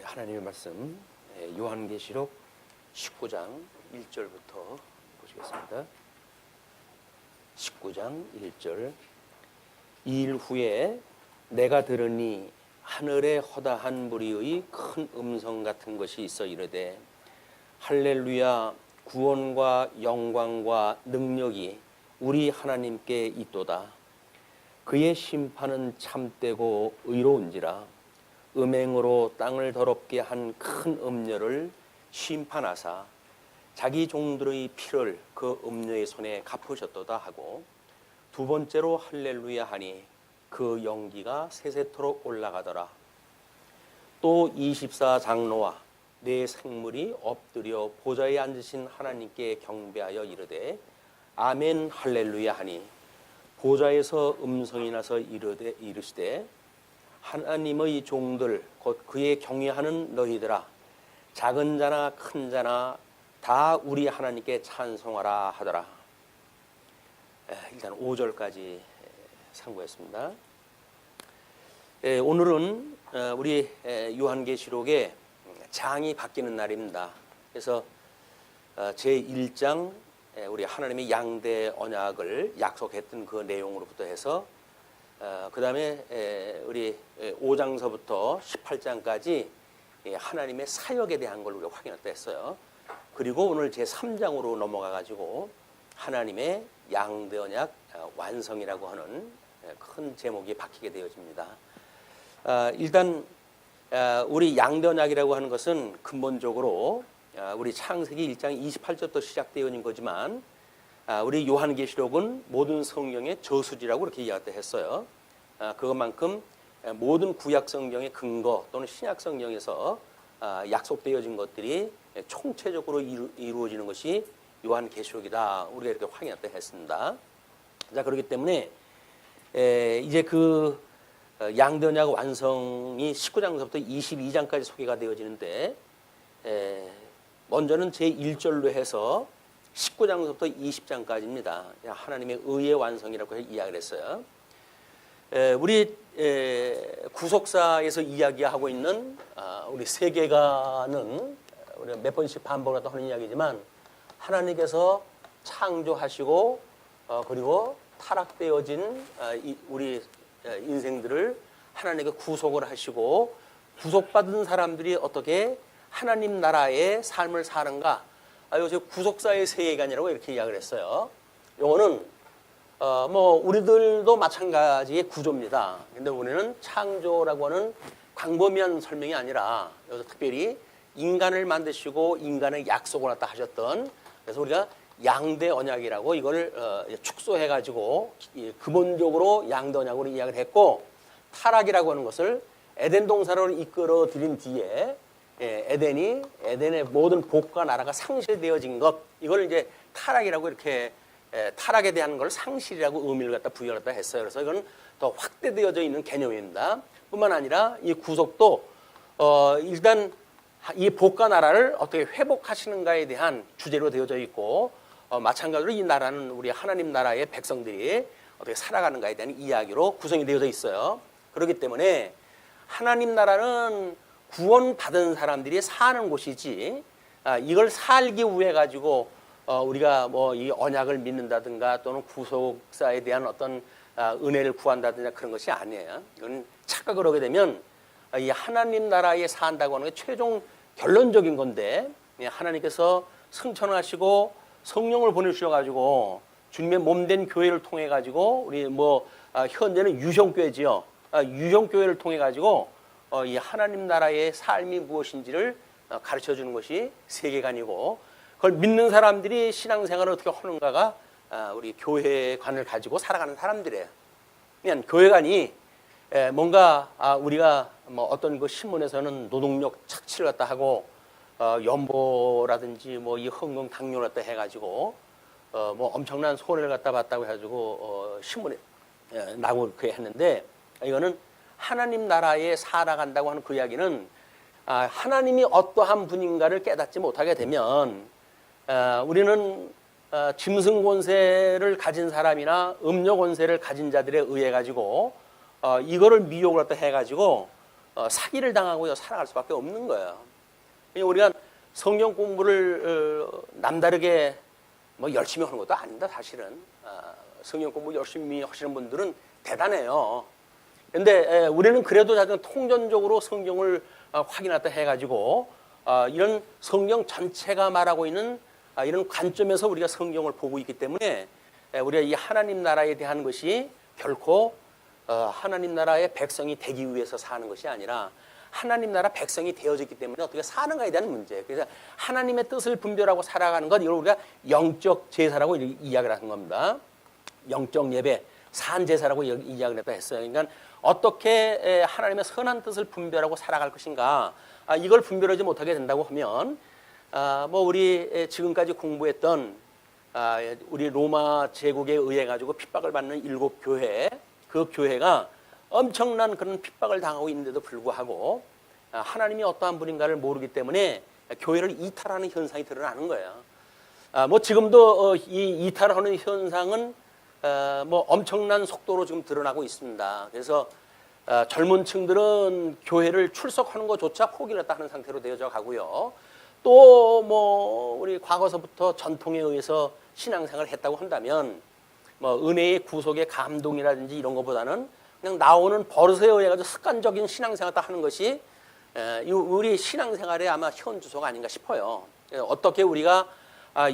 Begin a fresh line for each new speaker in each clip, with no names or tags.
하나님의 말씀 요한계시록 19장 1절부터 보시겠습니다. 19장 1절. 이 일 후에 내가 들으니 하늘에 허다한 무리의 큰 음성 같은 것이 있어 이르되 할렐루야, 구원과 영광과 능력이 우리 하나님께 있도다. 그의 심판은 참되고 의로운지라. 음행으로 땅을 더럽게 한 큰 음녀를 심판하사 자기 종들의 피를 그 음녀의 손에 갚으셨도다 하고, 두 번째로 할렐루야 하니 그 연기가 세세토록 올라가더라. 또 24장로와 네 생물이 엎드려 보좌에 앉으신 하나님께 경배하여 이르되 아멘 할렐루야 하니, 보좌에서 음성이 나서 이르시되 하나님의 종들 곧 그의 경외하는 너희들아, 작은 자나 큰 자나 다 우리 하나님께 찬송하라 하더라. 일단 5절까지 상고했습니다. 오늘은 우리 요한계시록의 장이 바뀌는 날입니다. 그래서 제1장 우리 하나님의 양대 언약을 약속했던 그 내용으로부터 해서 그 다음에 우리 5장서부터 18장까지 하나님의 사역에 대한 걸 우리가 확인했다 했어요. 그리고 오늘 제3장으로 넘어가 가지고 하나님의 양대 언약 완성이라고 하는 큰 제목이 박히게 되어집니다. 일단 우리 양대 언약이라고 하는 것은 근본적으로 우리 창세기 1장 28절부터 시작되어진 거지만, 우리 요한계시록은 모든 성경의 저수지라고 이렇게 이야기했어요. 그것만큼 모든 구약 성경의 근거 또는 신약 성경에서 약속되어진 것들이 총체적으로 이루어지는 것이 요한계시록이다. 우리가 이렇게 확인했다 했습니다. 자, 그렇기 때문에 이제 그 양대 언약 완성이 19장부터 22장까지 소개가 되어지는데, 먼저는 제1절로 해서 19장부터 20장까지입니다. 하나님의 의의 완성이라고 이야기를 했어요. 우리 구속사에서 이야기하고 있는 우리 세계관은 우리가 몇 번씩 반복을 하는 이야기지만, 하나님께서 창조하시고 그리고 타락되어진 우리 인생들을 하나님께 구속을 하시고, 구속받은 사람들이 어떻게 하나님 나라의 삶을 사는가, 요새 구속사의 세계관이라고 이렇게 이야기를 했어요. 요거는 우리들도 마찬가지의 구조입니다. 근데 우리는 창조라고 하는 광범위한 설명이 아니라 여기서 특별히 인간을 만드시고 인간의 약속을 갖다 하셨던, 그래서 우리가 양대 언약이라고 이걸 축소해 가지고 근본적으로 양대 언약으로 이야기를 했고, 타락이라고 하는 것을 에덴 동산으로 이끌어 들인 뒤에 에덴의 모든 복과 나라가 상실되어진 것, 이걸 이제 타락이라고 이렇게 타락에 대한 걸 상실이라고 의미를 갖다 부여했다 했어요. 그래서 이건 더 확대되어져 있는 개념입니다. 뿐만 아니라 이 구속도 일단 이 복과 나라를 어떻게 회복하시는가에 대한 주제로 되어져 있고, 마찬가지로 이 나라는 우리 하나님 나라의 백성들이 어떻게 살아가는가에 대한 이야기로 구성이 되어져 있어요. 그렇기 때문에 하나님 나라는 구원받은 사람들이 사는 곳이지, 이걸 살기 위해 가지고 우리가 이 언약을 믿는다든가 또는 구속사에 대한 어떤 은혜를 구한다든가 그런 것이 아니에요. 이건 착각을 하게 되면 이 하나님 나라에 산다고 하는 게 최종 결론적인 건데, 하나님께서 승천하시고 성령을 보내주셔가지고 주님의 몸된 교회를 통해 가지고 우리 현재는 유형교회지요. 유형교회를 통해 가지고 이 하나님 나라의 삶이 무엇인지를 가르쳐 주는 것이 세계관이고, 그걸 믿는 사람들이 신앙생활을 어떻게 하는가가 우리 교회관을 가지고 살아가는 사람들이에요. 그냥 교회관이 뭔가 우리가 어떤 그 신문에서는 노동력 착취를 갖다 하고 연보라든지 이 헌금 당뇨를 갖다 해가지고 엄청난 손해를 갖다 봤다고 해가지고 신문에 나고 그렇게 했는데, 이거는 하나님 나라에 살아간다고 하는 그 이야기는 하나님이 어떠한 분인가를 깨닫지 못하게 되면 우리는 짐승 권세를 가진 사람이나 음료 권세를 가진 자들에 의해 가지고 이거를 미혹을 갖다 해가지고 사기를 당하고 살아갈 수밖에 없는 거예요. 우리가 성경 공부를 남다르게 뭐 열심히 하는 것도 아닙니다. 사실은 성경 공부 열심히 하시는 분들은 대단해요. 그런데 우리는 그래도 자꾸 통전적으로 성경을 확인하다 해가지고 이런 성경 전체가 말하고 있는 이런 관점에서 우리가 성경을 보고 있기 때문에 우리가 이 하나님 나라에 대한 것이 결코 하나님 나라의 백성이 되기 위해서 사는 것이 아니라 하나님 나라 백성이 되어졌기 때문에 어떻게 사는가에 대한 문제. 그래서 하나님의 뜻을 분별하고 살아가는 것, 이걸 우리가 영적 제사라고 이야기를 하는 겁니다. 영적 예배, 산 제사라고 이야기를 했다 했어요. 그러니까 어떻게 하나님의 선한 뜻을 분별하고 살아갈 것인가, 이걸 분별하지 못하게 된다고 하면 뭐 우리 지금까지 공부했던 우리 로마 제국에 의해 가지고 핍박을 받는 7 교회, 그 교회가 엄청난 그런 핍박을 당하고 있는데도 불구하고 하나님이 어떠한 분인가를 모르기 때문에 교회를 이탈하는 현상이 드러나는 거예요. 뭐 지금도 이 이탈하는 현상은 뭐 엄청난 속도로 지금 드러나고 있습니다. 그래서 젊은 층들은 교회를 출석하는 것조차 포기를 했다 하는 상태로 되어져 가고요. 또 뭐 우리 과거서부터 전통에 의해서 신앙생활을 했다고 한다면 뭐 은혜의 구속의 감동이라든지 이런 것보다는 그냥 나오는 버릇에 의해 가지고 습관적인 신앙생활을 하는 것이 우리 신앙생활의 아마 현 주소가 아닌가 싶어요. 어떻게 우리가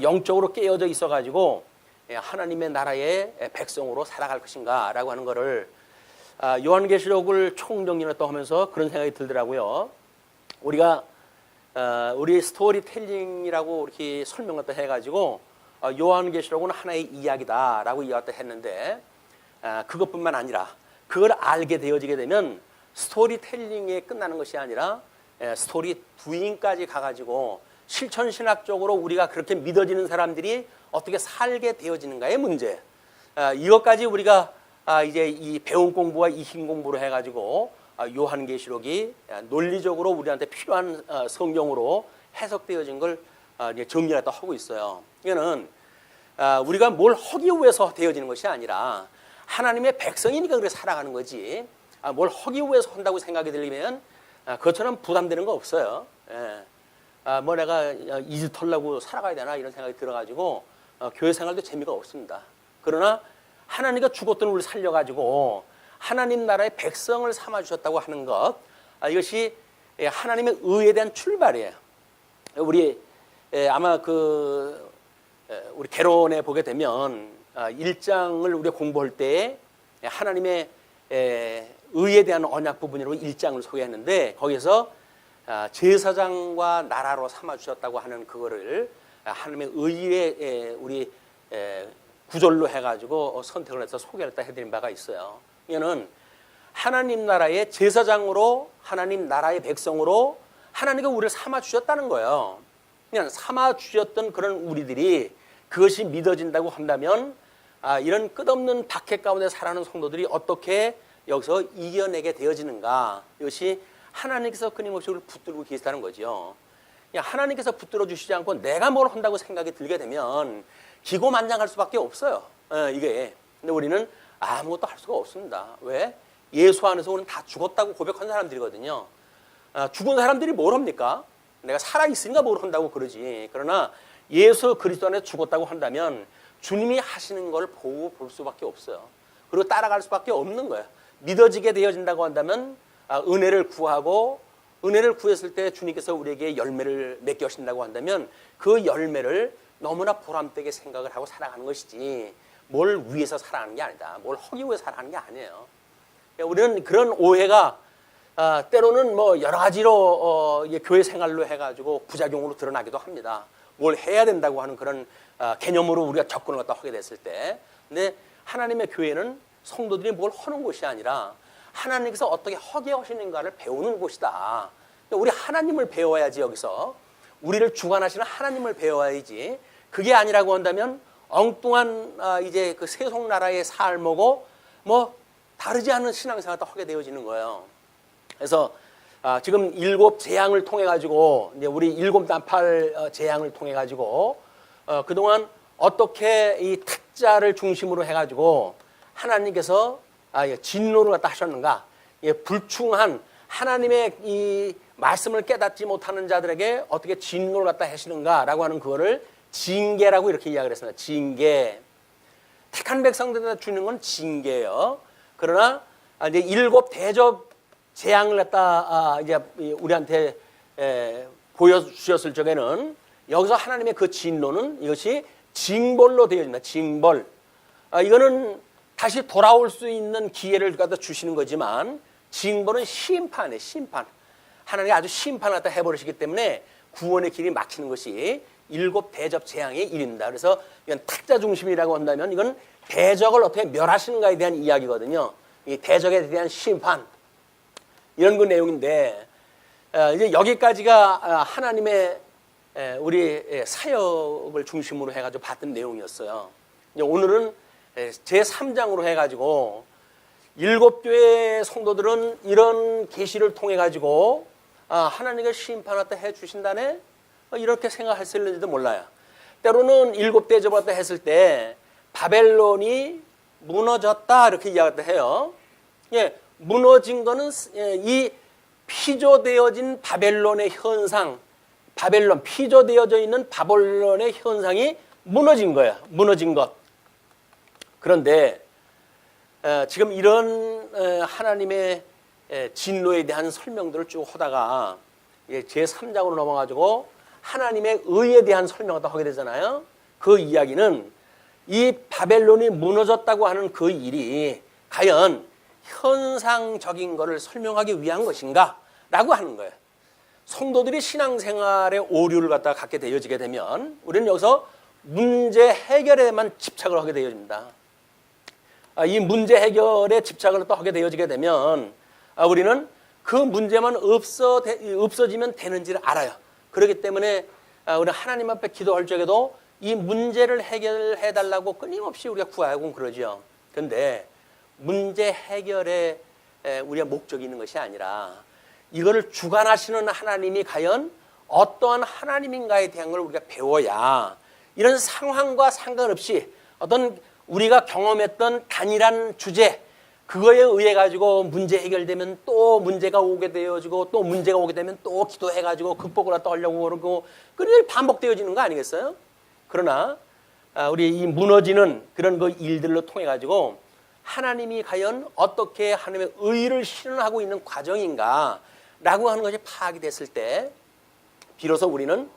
영적으로 깨어져 있어 가지고 하나님의 나라의 백성으로 살아갈 것인가라고 하는 것을 요한계시록을 총정리를 또 하면서 그런 생각이 들더라고요. 우리가 우리 스토리텔링이라고 이렇게 설명을 또 해가지고 요한계시록은 하나의 이야기다라고 이야기를 했는데 그것뿐만 아니라 그걸 알게 되어지게 되면 스토리텔링에 끝나는 것이 아니라 스토리 부인까지 가가지고 실천신학적으로 우리가 그렇게 믿어지는 사람들이 어떻게 살게 되어지는가의 문제, 이것까지 우리가 이제 이 배운 공부와 이힌 공부를 해가지고 요한계시록이 논리적으로 우리한테 필요한 성경으로 해석되어진 걸 정리하다 하고 있어요. 이거는 우리가 뭘 하기 위해서 되어지는 것이 아니라 하나님의 백성이니까 그렇게 살아가는 거지, 뭘 하기 위해서 한다고 생각이 들리면 그것처럼 부담되는 거 없어요. 뭐 내가 이 짓 하려고 살아가야 되나 이런 생각이 들어가지고 교회 생활도 재미가 없습니다. 그러나 하나님과 죽었던 우리를 살려가지고 하나님 나라의 백성을 삼아주셨다고 하는 것, 이것이 하나님의 의에 대한 출발이에요. 우리 아마 우리 개론에 보게 되면 1장을 우리가 공부할 때 하나님의 의에 대한 언약 부분이라고 1장을 소개했는데 거기서 제사장과 나라로 삼아주셨다고 하는 그거를 하나님의 의에 우리 구절로 해가지고 선택을 해서 소개를 해드린 바가 있어요. 이거는 하나님 나라의 제사장으로 하나님 나라의 백성으로 하나님이 우리를 삼아주셨다는 거예요. 그냥 삼아주셨던 그런 우리들이 그것이 믿어진다고 한다면 이런 끝없는 박해 가운데 살아가는 성도들이 어떻게 여기서 이겨내게 되어지는가, 이것이 하나님께서 끊임없이 우리를 붙들고 계시다는 거죠. 하나님께서 붙들어 주시지 않고 내가 뭘 한다고 생각이 들게 되면 기고만장할 수밖에 없어요. 이게. 근데 우리는 아무것도 할 수가 없습니다. 왜? 예수 안에서 우리는 다 죽었다고 고백한 사람들이거든요. 죽은 사람들이 뭘 합니까? 내가 살아있으니까 뭘 한다고 그러지. 그러나 예수 그리스도 안에 죽었다고 한다면 주님이 하시는 걸 보고 볼 수밖에 없어요. 그리고 따라갈 수밖에 없는 거예요. 믿어지게 되어진다고 한다면 은혜를 구하고, 은혜를 구했을 때 주님께서 우리에게 열매를 맺게 하신다고 한다면 그 열매를 너무나 보람되게 생각을 하고 살아가는 것이지 뭘 위해서 살아가는 게 아니다. 뭘 하기 위해서 살아가는 게 아니에요. 우리는 그런 오해가 때로는 뭐 여러 가지로 교회 생활로 해가지고 부작용으로 드러나기도 합니다. 뭘 해야 된다고 하는 그런 개념으로 우리가 접근을 갖다 하게 됐을 때. 근데 하나님의 교회는 성도들이 뭘 하는 곳이 아니라 하나님께서 어떻게 하게 하시는가를 배우는 곳이다. 우리 하나님을 배워야지. 여기서 우리를 주관하시는 하나님을 배워야지. 그게 아니라고 한다면 엉뚱한 이제 그 세속 나라의 삶하고 뭐 다르지 않은 신앙생활을 하게 되어지는 거예요. 그래서 지금 7 재앙을 통해 가지고 이제 우리 7 나팔 재앙을 통해 가지고 그동안 어떻게 이 타짜를 중심으로 해 가지고 하나님께서 진노를 갖다 하셨는가? 불충한 하나님의 이 말씀을 깨닫지 못하는 자들에게 어떻게 진노를 갖다 하시는가라고 하는 그거를 징계라고 이렇게 이야기를 했습니다. 징계. 택한 백성들한테 주는 건 징계예요. 그러나 이제 7 대접 재앙을 갖다 이제 우리한테 보여주셨을 적에는 여기서 하나님의 그 진노는 이것이 징벌로 되어집니다. 징벌. 이거는 다시 돌아올 수 있는 기회를 갖다 주시는 거지만 징벌은 심판이에요. 심판. 하나님이 아주 심판을 갖다 해버리시기 때문에 구원의 길이 막히는 것이 7 대접 재앙의 일입니다. 그래서 이건 탁자 중심이라고 한다면 이건 대적을 어떻게 멸하시는가에 대한 이야기거든요. 이 대적에 대한 심판 이런 그 내용인데 이제 여기까지가 하나님의 우리 사역을 중심으로 해가지고 봤던 내용이었어요. 이제 오늘은 제 3장으로 해가지고 7교회 성도들은 이런 계시를 통해 가지고 하나님의 심판을 해 주신다네 이렇게 생각할 수 있는지도 몰라요. 때로는 7 대접을 했을 때 바벨론이 무너졌다 이렇게 이야기를 해요. 예, 무너진 거는 이 피조되어진 바벨론의 현상, 바벨론 피조되어져 있는 바벨론의 현상이 무너진 거예요. 무너진 것. 그런데 지금 이런 하나님의 진노에 대한 설명들을 쭉 하다가 제3장으로 넘어가지고 하나님의 의에 대한 설명을 하게 되잖아요. 그 이야기는 이 바벨론이 무너졌다고 하는 그 일이 과연 현상적인 것을 설명하기 위한 것인가 라고 하는 거예요. 성도들이 신앙생활의 오류를 갖게 되어지게 되면 우리는 여기서 문제 해결에만 집착을 하게 되어집니다. 이 문제 해결에 집착을 또 하게 되어지게 되면 우리는 그 문제만 없어지면 되는지를 알아요. 그렇기 때문에 우리 하나님 앞에 기도할 적에도 이 문제를 해결해 달라고 끊임없이 우리가 구하고 그러죠. 그런데 문제 해결에 우리가 목적이 있는 것이 아니라 이거를 주관하시는 하나님이 과연 어떠한 하나님인가에 대한 걸 우리가 배워야 이런 상황과 상관없이 어떤 우리가 경험했던 단일한 주제 그거에 의해 가지고 문제 해결되면 또 문제가 오게 되어지고 또 문제가 오게 되면 또 기도해 가지고 극복을 하다 하려고 그러고 그게 반복되어지는 거 아니겠어요? 그러나 우리 이 무너지는 그런 그 일들로 통해 가지고 하나님이 과연 어떻게 하나님의 의를 실현하고 있는 과정인가라고 하는 것이 파악이 됐을 때 비로소 우리는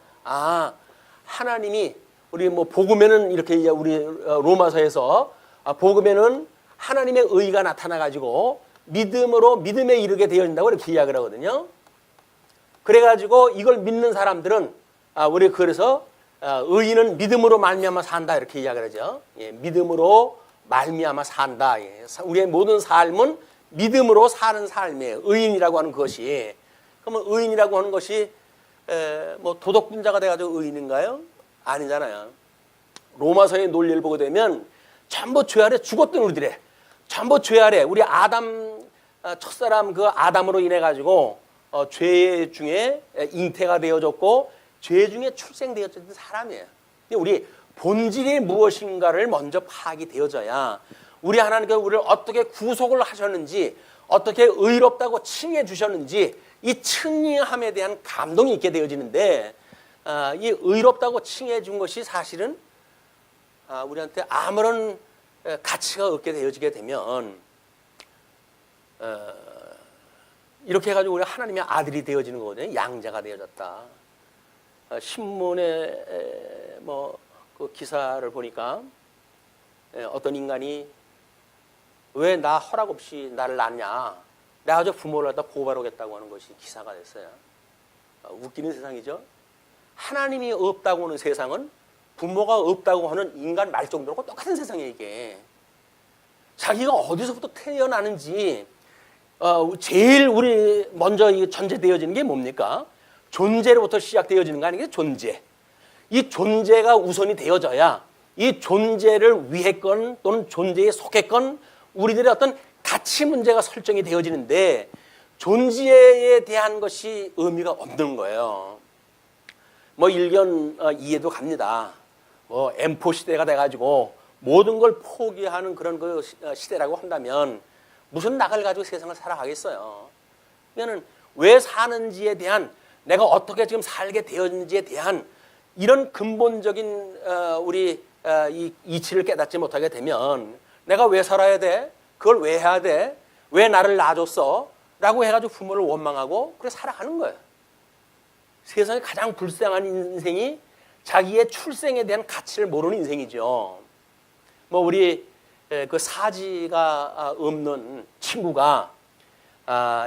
하나님이 우리 뭐 복음에는 이렇게 우리 로마서에서 복음에는 하나님의 의가 나타나 가지고 믿음으로 믿음에 이르게 되어진다고 이렇게 이야기를 하거든요. 그래 가지고 이걸 믿는 사람들은 우리 그래서 의인은 믿음으로 말미암아 산다 이렇게 이야기를 하죠. 예, 믿음으로 말미암아 산다. 예, 우리의 모든 삶은 믿음으로 사는 삶이에요. 의인이라고 하는 것이. 그러면 의인이라고 하는 것이 뭐 도덕분자가 돼가지고 의인인가요? 아니잖아요. 로마서의 논리를 보게 되면 전부 죄 아래 죽었던 우리들의 전부 죄 아래 우리 아담 첫사람 그 아담으로 인해 가지고 죄 중에 잉태가 되어졌고 죄 중에 출생되어졌던 사람이에요. 우리 본질이 무엇인가를 먼저 파악이 되어져야 우리 하나님께서 우리를 어떻게 구속을 하셨는지 어떻게 의롭다고 칭해 주셨는지 이 칭의함에 대한 감동이 있게 되어지는데 이 의롭다고 칭해 준 것이 사실은 우리한테 아무런 가치가 없게 되어지게 되면 이렇게 해가지고 우리가 하나님의 아들이 되어지는 거거든요. 양자가 되어졌다. 신문에 뭐 그 기사를 보니까 어떤 인간이 왜 나 허락 없이 나를 낳냐? 내가 저 부모를 갖다 고발하겠다고 하는 것이 기사가 됐어요. 웃기는 세상이죠. 하나님이 없다고 하는 세상은 부모가 없다고 하는 인간 말정도로 똑같은 세상이에요, 이게. 자기가 어디서부터 태어나는지 제일 우리 먼저 전제되어지는 게 뭡니까? 존재로부터 시작되어지는 거 아니겠어요? 존재. 이 존재가 우선이 되어져야 이 존재를 위했건 또는 존재에 속했건 우리들의 어떤 가치 문제가 설정이 되어지는데 존재에 대한 것이 의미가 없는 거예요. 뭐 일견 이해도 갑니다. 뭐 M4 시대가 돼가지고 모든 걸 포기하는 그런 그 시대라고 한다면 무슨 낙을 가지고 세상을 살아가겠어요. 그러니까는 왜 사는지에 대한, 내가 어떻게 지금 살게 되었는지에 대한 이런 근본적인 우리 이 이치를 깨닫지 못하게 되면 내가 왜 살아야 돼? 그걸 왜 해야 돼? 왜 나를 낳아줬어? 라고 해가지고 부모를 원망하고 그래 살아가는 거예요. 세상에 가장 불쌍한 인생이 자기의 출생에 대한 가치를 모르는 인생이죠. 뭐 우리 그 사지가 없는 친구가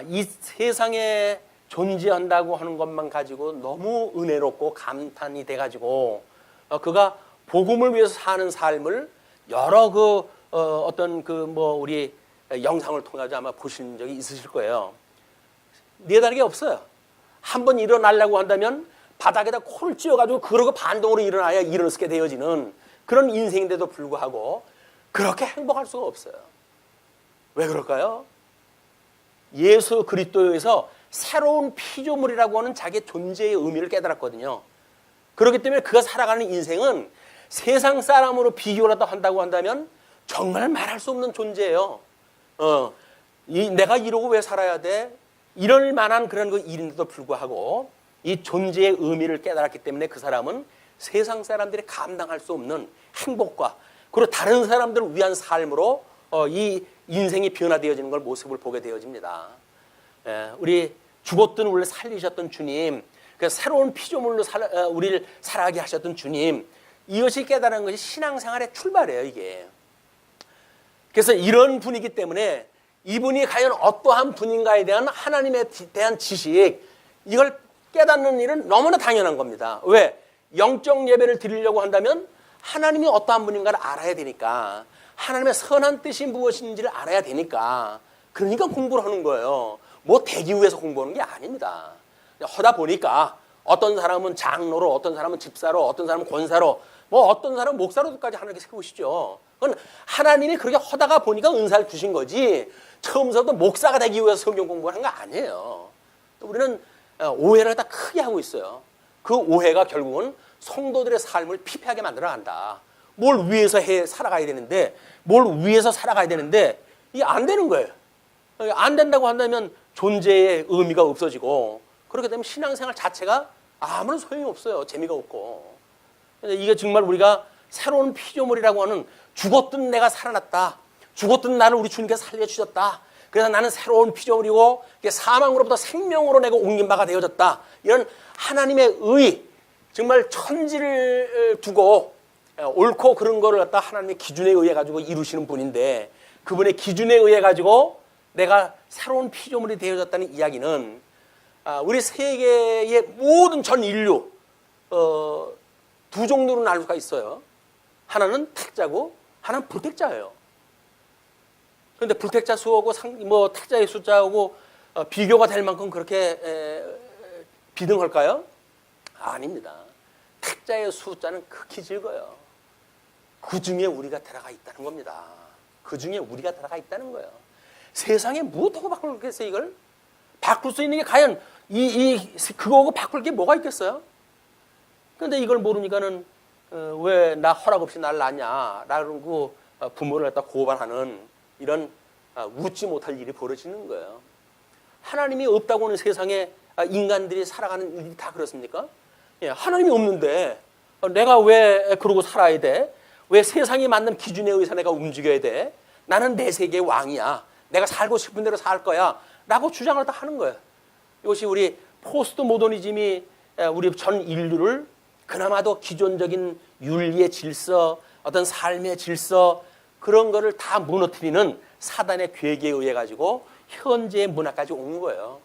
이 세상에 존재한다고 하는 것만 가지고 너무 은혜롭고 감탄이 돼가지고 그가 복음을 위해서 사는 삶을 여러 어떤 뭐 우리 영상을 통해서 아마 보신 적이 있으실 거예요. 네 다른 게 없어요. 한번 일어나려고 한다면 바닥에다 코를 찧어가지고 그러고 반동으로 일어나야 일어서게 되어지는 그런 인생인데도 불구하고 그렇게 행복할 수가 없어요. 왜 그럴까요? 예수 그리스도에서 새로운 피조물이라고 하는 자기의 존재의 의미를 깨달았거든요. 그렇기 때문에 그가 살아가는 인생은 세상 사람으로 비교를 한다고 한다면 정말 말할 수 없는 존재예요. 내가 이러고 왜 살아야 돼? 이럴 만한 그런 그 일인데도 불구하고 이 존재의 의미를 깨달았기 때문에 그 사람은 세상 사람들이 감당할 수 없는 행복과 그리고 다른 사람들을 위한 삶으로 이 인생이 변화되어지는 걸 모습을 보게 되어집니다. 우리 죽었던 우리를 살리셨던 주님, 그 새로운 피조물로 우리를 살아가게 하셨던 주님, 이것이 깨달은 것이 신앙생활의 출발이에요, 이게. 그래서 이런 분이기 때문에 이분이 과연 어떠한 분인가에 대한 하나님에 대한 지식, 이걸 깨닫는 일은 너무나 당연한 겁니다. 왜? 영적 예배를 드리려고 한다면 하나님이 어떠한 분인가를 알아야 되니까, 하나님의 선한 뜻이 무엇인지를 알아야 되니까, 그러니까 공부를 하는 거예요. 뭐 되기 위해서 공부하는 게 아닙니다. 하다 보니까 어떤 사람은 장로로, 어떤 사람은 집사로, 어떤 사람은 권사로, 뭐 어떤 사람은 목사로까지 하나님께 세우시죠. 그건 하나님이 그렇게 하다가 보니까 은사를 주신 거지 처음부터 목사가 되기 위해서 성경 공부를 한 거 아니에요. 또 우리는 오해를 다 크게 하고 있어요. 그 오해가 결국은 성도들의 삶을 피폐하게 만들어 간다. 뭘 위해서 살아가야 되는데, 뭘 위해서 살아가야 되는데 이게 안 되는 거예요. 안 된다고 한다면 존재의 의미가 없어지고, 그렇게 되면 신앙생활 자체가 아무런 소용이 없어요. 재미가 없고. 이게 정말 우리가 새로운 피조물이라고 하는, 죽었던 내가 살아났다, 죽었던 나를 우리 주님께서 살려주셨다, 그래서 나는 새로운 피조물이고 사망으로부터 생명으로 내가 옮긴 바가 되어졌다, 이런 하나님의 의, 정말 천지를 두고 옳고 그런 거를 갖다 하나님의 기준에 의해 가지고 이루시는 분인데, 그분의 기준에 의해 가지고 내가 새로운 피조물이 되어졌다는 이야기는 우리 세계의 모든 전 인류 두 종류로 나눌 수가 있어요. 하나는 택자고 하나는 불택자예요. 그런데 불택자 수하고 뭐 택자의 숫자하고 비교가 될 만큼 그렇게 비등할까요? 아닙니다. 택자의 숫자는 극히 적어요. 그 중에 우리가 들어가 있다는 겁니다. 그 중에 우리가 들어가 있다는 거예요. 세상에 무엇하고 바꾸겠어요, 이걸? 바꿀 수 있는 게 과연 그거하고 바꿀 게 뭐가 있겠어요? 그런데 이걸 모르니까는 왜 나 허락 없이 날 낳냐 라고 부모를 갖다 고발하는 이런 웃지 못할 일이 벌어지는 거예요. 하나님이 없다고 하는 세상에 인간들이 살아가는 일이 다 그렇습니까? 예, 하나님이 없는데 내가 왜 그러고 살아야 돼? 왜 세상이 만든 기준에 의해서 내가 움직여야 돼? 나는 내 세계의 왕이야. 내가 살고 싶은 대로 살 거야 라고 주장을 다 하는 거예요. 이것이 우리 포스트 모더니즘이 우리 전 인류를 그나마도 기존적인 윤리의 질서, 어떤 삶의 질서, 그런 거를 다 무너뜨리는 사단의 괴계에 의해 가지고 현재의 문화까지 온 거예요.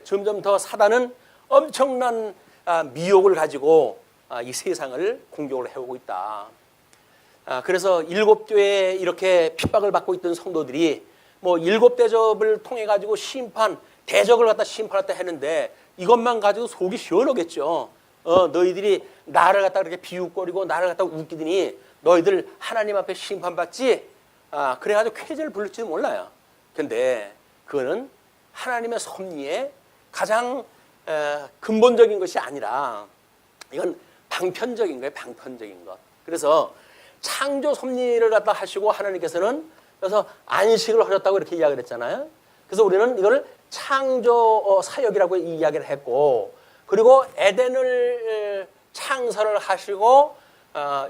점점 더 사단은 엄청난 미혹을 가지고 이 세상을 공격을 해오고 있다. 그래서 일곱 교회에 이렇게 핍박을 받고 있던 성도들이 뭐 일곱 대접을 통해 가지고 대적을 갖다 심판했다 했는데 이것만 가지고 속이 시원하겠죠. 너희들이 나를 갖다 그렇게 비웃거리고 나를 갖다 웃기더니 너희들 하나님 앞에 심판받지? 그래가지고 쾌재를 부를지도 몰라요. 근데 그거는 하나님의 섭리에 가장 근본적인 것이 아니라 이건 방편적인 거예요. 방편적인 것. 그래서 창조 섭리를 갖다 하시고 하나님께서는 그래서 안식을 하셨다고 이렇게 이야기를 했잖아요. 그래서 우리는 이걸 창조 사역이라고 이야기를 했고, 그리고 에덴을 창설을 하시고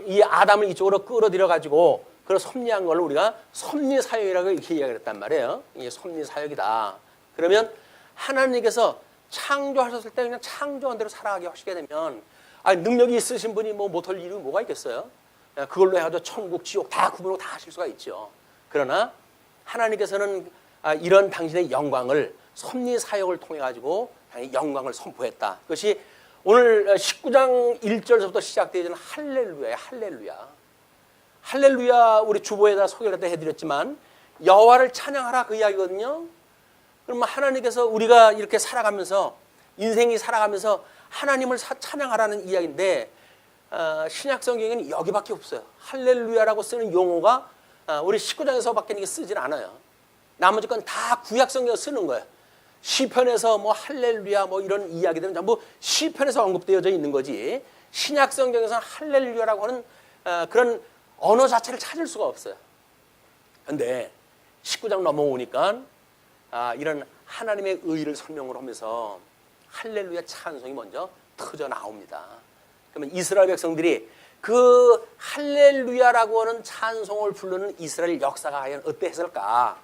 이 아담을 이쪽으로 끌어들여 가지고 그걸 섭리한 걸 우리가 섭리 사역이라고 이렇게 이야기를 했단 말이에요. 이게 섭리 사역이다. 그러면 하나님께서 창조하셨을 때 그냥 창조한 대로 살아가게 하시게 되면 능력이 있으신 분이 뭐 못할 일이 뭐가 있겠어요? 그걸로 해가지고 천국, 지옥 다 구분하고 다 하실 수가 있죠. 그러나 하나님께서는 이런 당신의 영광을 섭리 사역을 통해 가지고 영광을 선포했다. 그것이 오늘 19장 1절부터 시작되어지는 할렐루야예요. 할렐루야. 할렐루야 우리 주보에다 소개를 해드렸지만 여호와를 찬양하라 그 이야기거든요. 그러면 하나님께서 우리가 이렇게 살아가면서 인생이 살아가면서 하나님을 찬양하라는 이야기인데 신약 성경에는 여기밖에 없어요. 할렐루야라고 쓰는 용어가 우리 19장에서밖에 쓰질 않아요. 나머지 건 다 구약 성경에서 쓰는 거예요. 시편에서 뭐 할렐루야 뭐 이런 이야기들은 전부 시편에서 언급되어져 있는 거지 신약 성경에서는 할렐루야라고 하는 그런 언어 자체를 찾을 수가 없어요. 그런데 19장 넘어오니까 이런 하나님의 의를 설명을 하면서 할렐루야 찬송이 먼저 터져 나옵니다. 그러면 이스라엘 백성들이 그 할렐루야라고 하는 찬송을 부르는 이스라엘 역사가 과연 어땠을까?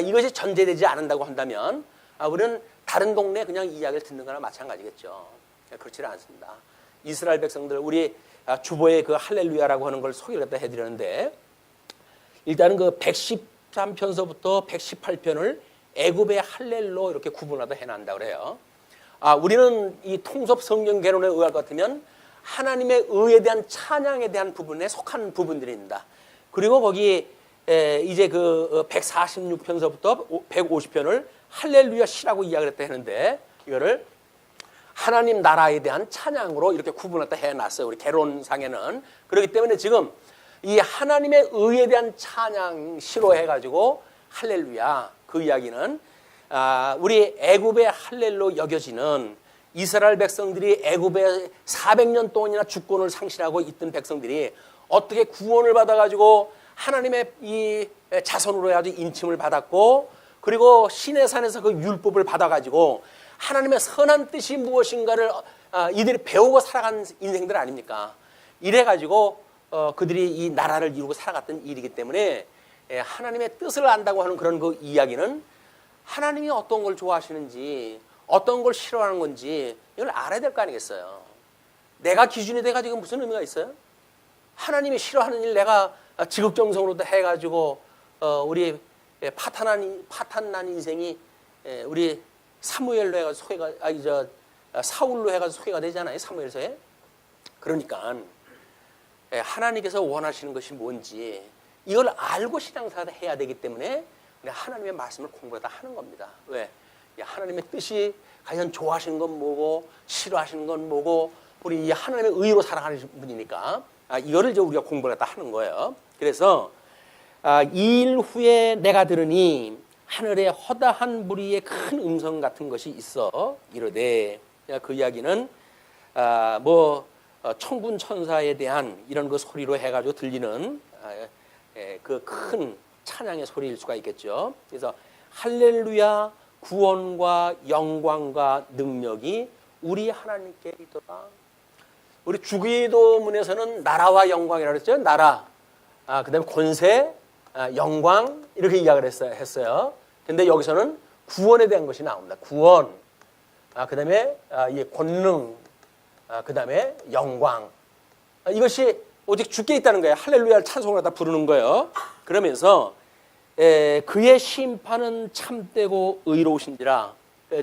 이것이 전제되지 않는다고 한다면 우리는 다른 동네 그냥 이야기를 듣는 거나 마찬가지겠죠. 그렇지는 않습니다. 이스라엘 백성들 우리 주보에 그 할렐루야라고 하는 걸 소개를 갖다 해드렸는데 일단은 그 113편서부터 118편을 애굽의 할렐로 이렇게 구분하다 해놨다 그래요. 우리는 이 통섭 성경 개론에 의할 것 같으면 하나님의 의에 대한 찬양에 대한 부분에 속한 부분들입니다. 그리고 거기 이제 그 146편서부터 150편을 할렐루야 시라고 이야기를 했다 했는데 이거를 하나님 나라에 대한 찬양으로 이렇게 구분했다 해놨어요. 우리 개론상에는. 그렇기 때문에 지금 이 하나님의 의에 대한 찬양 시로 해가지고 할렐루야 그 이야기는 우리 애굽의 할렐로 여겨지는 이스라엘 백성들이 애굽에 400년 동안이나 주권을 상실하고 있던 백성들이 어떻게 구원을 받아가지고 하나님의 이 자손으로 해가지고 인침을 받았고 그리고 시내산에서 그 율법을 받아가지고 하나님의 선한 뜻이 무엇인가를 이들이 배우고 살아간 인생들 아닙니까? 이래가지고 그들이 이 나라를 이루고 살아갔던 일이기 때문에 하나님의 뜻을 안다고 하는 그런 그 이야기는 하나님이 어떤 걸 좋아하시는지 어떤 걸 싫어하는 건지 이걸 알아야 될 거 아니겠어요? 내가 기준이 돼가지고 무슨 의미가 있어요? 하나님이 싫어하는 일 내가 지극정성으로 해가지고 우리 파탄난 인생이 우리 사무엘로 해가지고 소개가 사울로 해가지고 소개가 되잖아요. 사무엘서에. 그러니까 하나님께서 원하시는 것이 뭔지 이걸 알고 신앙생활을 해야 되기 때문에 하나님의 말씀을 공부하다 하는 겁니다. 왜? 하나님의 뜻이 과연 좋아하시는 건 뭐고 싫어하시는 건 뭐고 우리 하나님의 의로 살아가는 분이니까 이거를 이제 우리가 공부를 했다 하는 거예요. 그래서 이 일 후에 내가 들으니 하늘에 허다한 무리의 큰 음성 같은 것이 있어 이르되 그 이야기는 천군 천사에 대한 이런 그 소리로 해가지고 들리는 그 큰 찬양의 소리일 수가 있겠죠. 그래서 할렐루야 구원과 영광과 능력이 우리 하나님께 있더라. 우리 주기도문에서는 나라와 영광이라고 했죠. 나라, 그다음에 권세, 영광 이렇게 이야기를 했어요. 근데 여기서는 구원에 대한 것이 나옵니다. 구원, 그다음에 권능, 그다음에 영광. 이것이 오직 주께 있다는 거예요. 할렐루야를 찬송을 하다 부르는 거예요. 그러면서 그의 심판은 참되고 의로우신지라.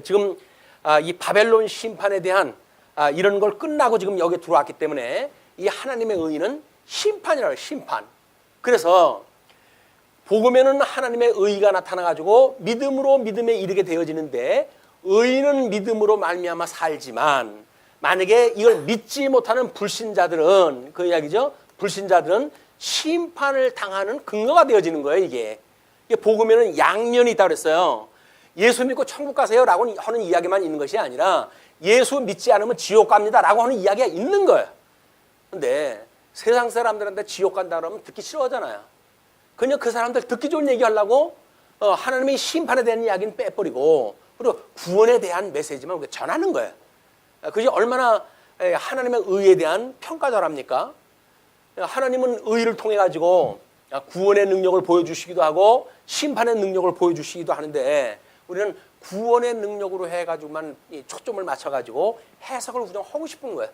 지금 이 바벨론 심판에 대한 이런 걸 끝나고 지금 여기에 들어왔기 때문에 이 하나님의 의는 심판이라고 해요. 심판. 그래서 복음에는 하나님의 의가 나타나가지고 믿음으로 믿음에 이르게 되어지는데 의인은 믿음으로 말미암아 살지만 만약에 이걸 믿지 못하는 불신자들은 그 이야기죠. 불신자들은 심판을 당하는 근거가 되어지는 거예요. 이게 복음에는 양면이 있다고 그랬어요. 예수 믿고 천국 가세요라고 하는 이야기만 있는 것이 아니라 예수 믿지 않으면 지옥 갑니다라고 하는 이야기가 있는 거예요. 그런데 세상 사람들한테 지옥 간다 그러면 듣기 싫어하잖아요. 그냥 그 사람들 듣기 좋은 얘기 하려고 하나님의 심판에 대한 이야기는 빼버리고 그리고 구원에 대한 메시지만 우리가 전하는 거예요. 그것이 얼마나 하나님의 의에 대한 평가절합니까? 하나님은 의를 통해 가지고 구원의 능력을 보여주시기도 하고 심판의 능력을 보여주시기도 하는데 우리는 구원의 능력으로 해가지고만 초점을 맞춰가지고 해석을 그냥 하고 싶은 거예요.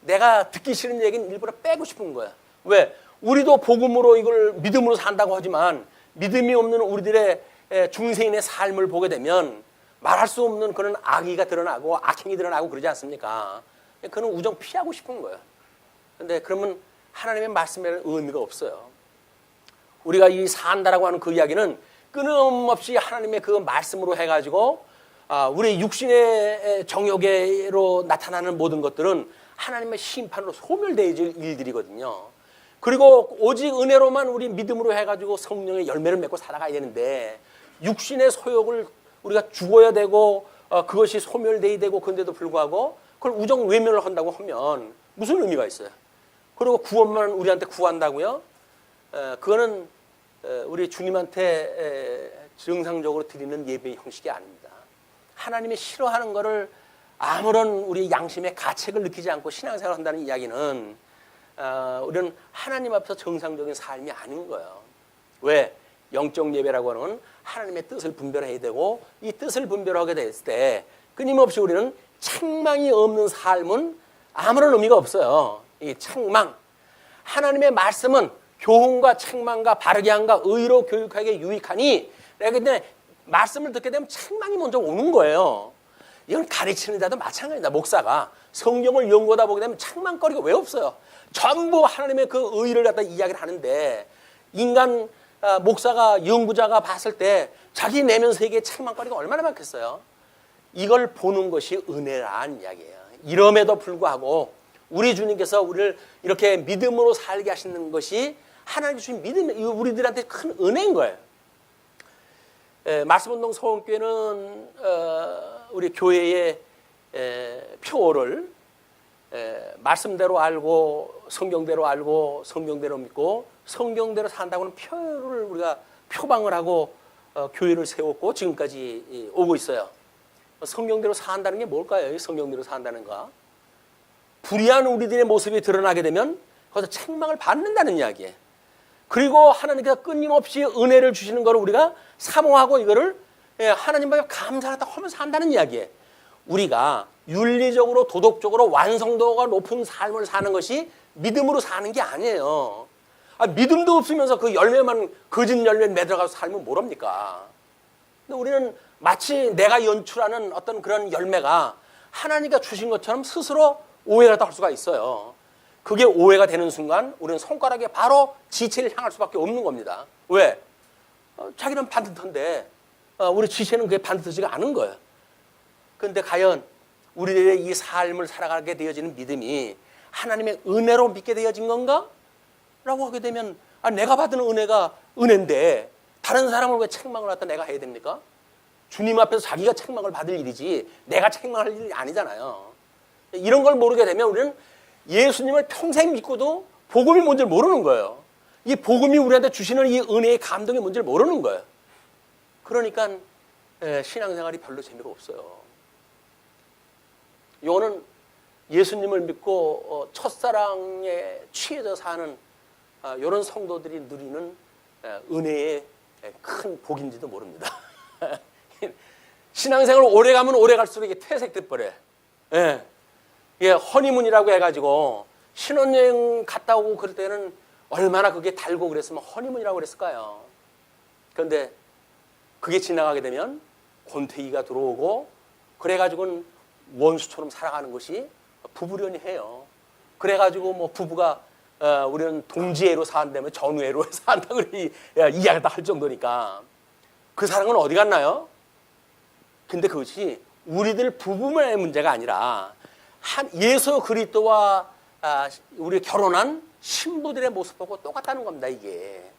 내가 듣기 싫은 얘기는 일부러 빼고 싶은 거예요. 왜? 우리도 복음으로 이걸 믿음으로 산다고 하지만 믿음이 없는 우리들의 중생인의 삶을 보게 되면 말할 수 없는 그런 악의가 드러나고 악행이 드러나고 그러지 않습니까? 그는 우정 피하고 싶은 거예요. 그런데 그러면 하나님의 말씀에는 의미가 없어요. 우리가 이 산다라고 하는 그 이야기는 끊임없이 하나님의 그 말씀으로 해가지고 우리 육신의 정욕으로 나타나는 모든 것들은 하나님의 심판으로 소멸되어질 일들이거든요. 그리고 오직 은혜로만 우리 믿음으로 해가지고 성령의 열매를 맺고 살아가야 되는데 육신의 소욕을 우리가 죽어야 되고 그것이 소멸되어야 되고 그런데도 불구하고 그걸 우정 외면을 한다고 하면 무슨 의미가 있어요? 그리고 구원만 우리한테 구한다고요? 그거는 우리 주님한테 정상적으로 드리는 예배의 형식이 아닙니다. 하나님이 싫어하는 것을 아무런 우리 양심의 가책을 느끼지 않고 신앙생활을 한다는 이야기는 우리는 하나님 앞에서 정상적인 삶이 아닌 거예요. 왜? 영적 예배라고 하는 하나님의 뜻을 분별해야 되고 이 뜻을 분별하게 됐을 때 끊임없이 우리는 책망이 없는 삶은 아무런 의미가 없어요. 이 책망. 하나님의 말씀은 교훈과 책망과 바르게 함과 의로 교육하기에 유익하니 그런데 말씀을 듣게 되면 책망이 먼저 오는 거예요. 이건 가르치는 자도 마찬가지다. 목사가 성경을 연구하다 보게 되면 책망거리가 왜 없어요? 전부 하나님의 그 의를 갖다 이야기를 하는데 인간 목사가 연구자가 봤을 때 자기 내면 세계에 책망거리가 얼마나 많겠어요? 이걸 보는 것이 은혜란 이야기예요. 이럼에도 불구하고 우리 주님께서 우리를 이렇게 믿음으로 살게 하시는 것이 하나님 주신 믿음, 우리들한테 큰 은혜인 거예요. 말씀운동 서원교회는 우리 교회의 표를 말씀대로 알고 성경대로 알고 성경대로 믿고 성경대로 산다고는 표를 우리가 표방을 하고 교회를 세웠고 지금까지 오고 있어요. 성경대로 산다는 게 뭘까요? 성경대로 산다는 거. 불의한 우리들의 모습이 드러나게 되면 거기서 책망을 받는다는 이야기예요. 그리고 하나님께서 끊임없이 은혜를 주시는 것을 우리가 사모하고 이거를 하나님 앞에 감사하다 하면서 한다는 이야기예요. 우리가 윤리적으로 도덕적으로 완성도가 높은 삶을 사는 것이 믿음으로 사는 게 아니에요. 믿음도 없으면서 그 열매만 거짓 열매 맺어가서 살면 뭐랍니까? 근데 우리는 마치 내가 연출하는 어떤 그런 열매가 하나님께 주신 것처럼 스스로 오해가 할 수가 있어요. 그게 오해가 되는 순간 우리는 손가락에 바로 지체를 향할 수밖에 없는 겁니다. 왜? 자기는 반듯한데 우리 지체는 그게 반듯하지가 않은 거예요. 그런데 과연 우리들의 이 삶을 살아가게 되어지는 믿음이 하나님의 은혜로 믿게 되어진 건가? 라고 하게 되면 내가 받은 은혜가 은혜인데 다른 사람을 왜 책망을 갖다 내가 해야 됩니까? 주님 앞에서 자기가 책망을 받을 일이지 내가 책망할 일이 아니잖아요. 이런 걸 모르게 되면 우리는 예수님을 평생 믿고도 복음이 뭔지 모르는 거예요. 이 복음이 우리한테 주시는 이 은혜의 감동이 뭔지 모르는 거예요. 그러니까 신앙생활이 별로 재미가 없어요. 이거는 예수님을 믿고 첫사랑에 취해져 사는 이런 성도들이 누리는 은혜의 큰 복인지도 모릅니다. 신앙생활을 오래 가면 오래 갈수록 이게 퇴색돼 버려요. 예, 허니문이라고 해가지고 신혼여행 갔다 오고 그럴 때는 얼마나 그게 달고 그랬으면 허니문이라고 그랬을까요? 그런데 그게 지나가게 되면 권태기가 들어오고 그래가지고는 원수처럼 살아가는 것이 부부련해요. 그래가지고 뭐 부부가 우리는 동지애로 산다면 전우애로 산다 그래 이야기를 할 정도니까 그 사랑은 어디 갔나요? 근데 그것이 우리들 부부만의 문제가 아니라 예수 그리스도와 우리 결혼한 신부들의 모습 보고 똑같다는 겁니다, 이게.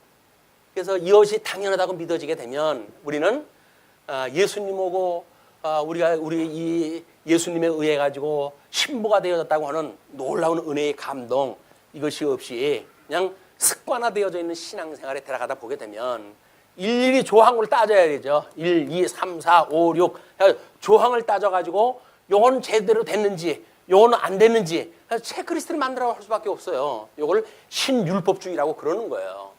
그래서 이것이 당연하다고 믿어지게 되면 우리는 예수님하고 우리 이 예수님에 의해 가지고 신부가 되어졌다고 하는 놀라운 은혜의 감동 이것이 없이 그냥 습관화되어져 있는 신앙생활에 들어가다 보게 되면 일일이 조항을 따져야 되죠. 1, 2, 3, 4, 5, 6 조항을 따져가지고 요건 제대로 됐는지 요거는 안 됐는지 체크리스트를 만들어 할 수밖에 없어요. 요걸 신율법주의라고 그러는 거예요.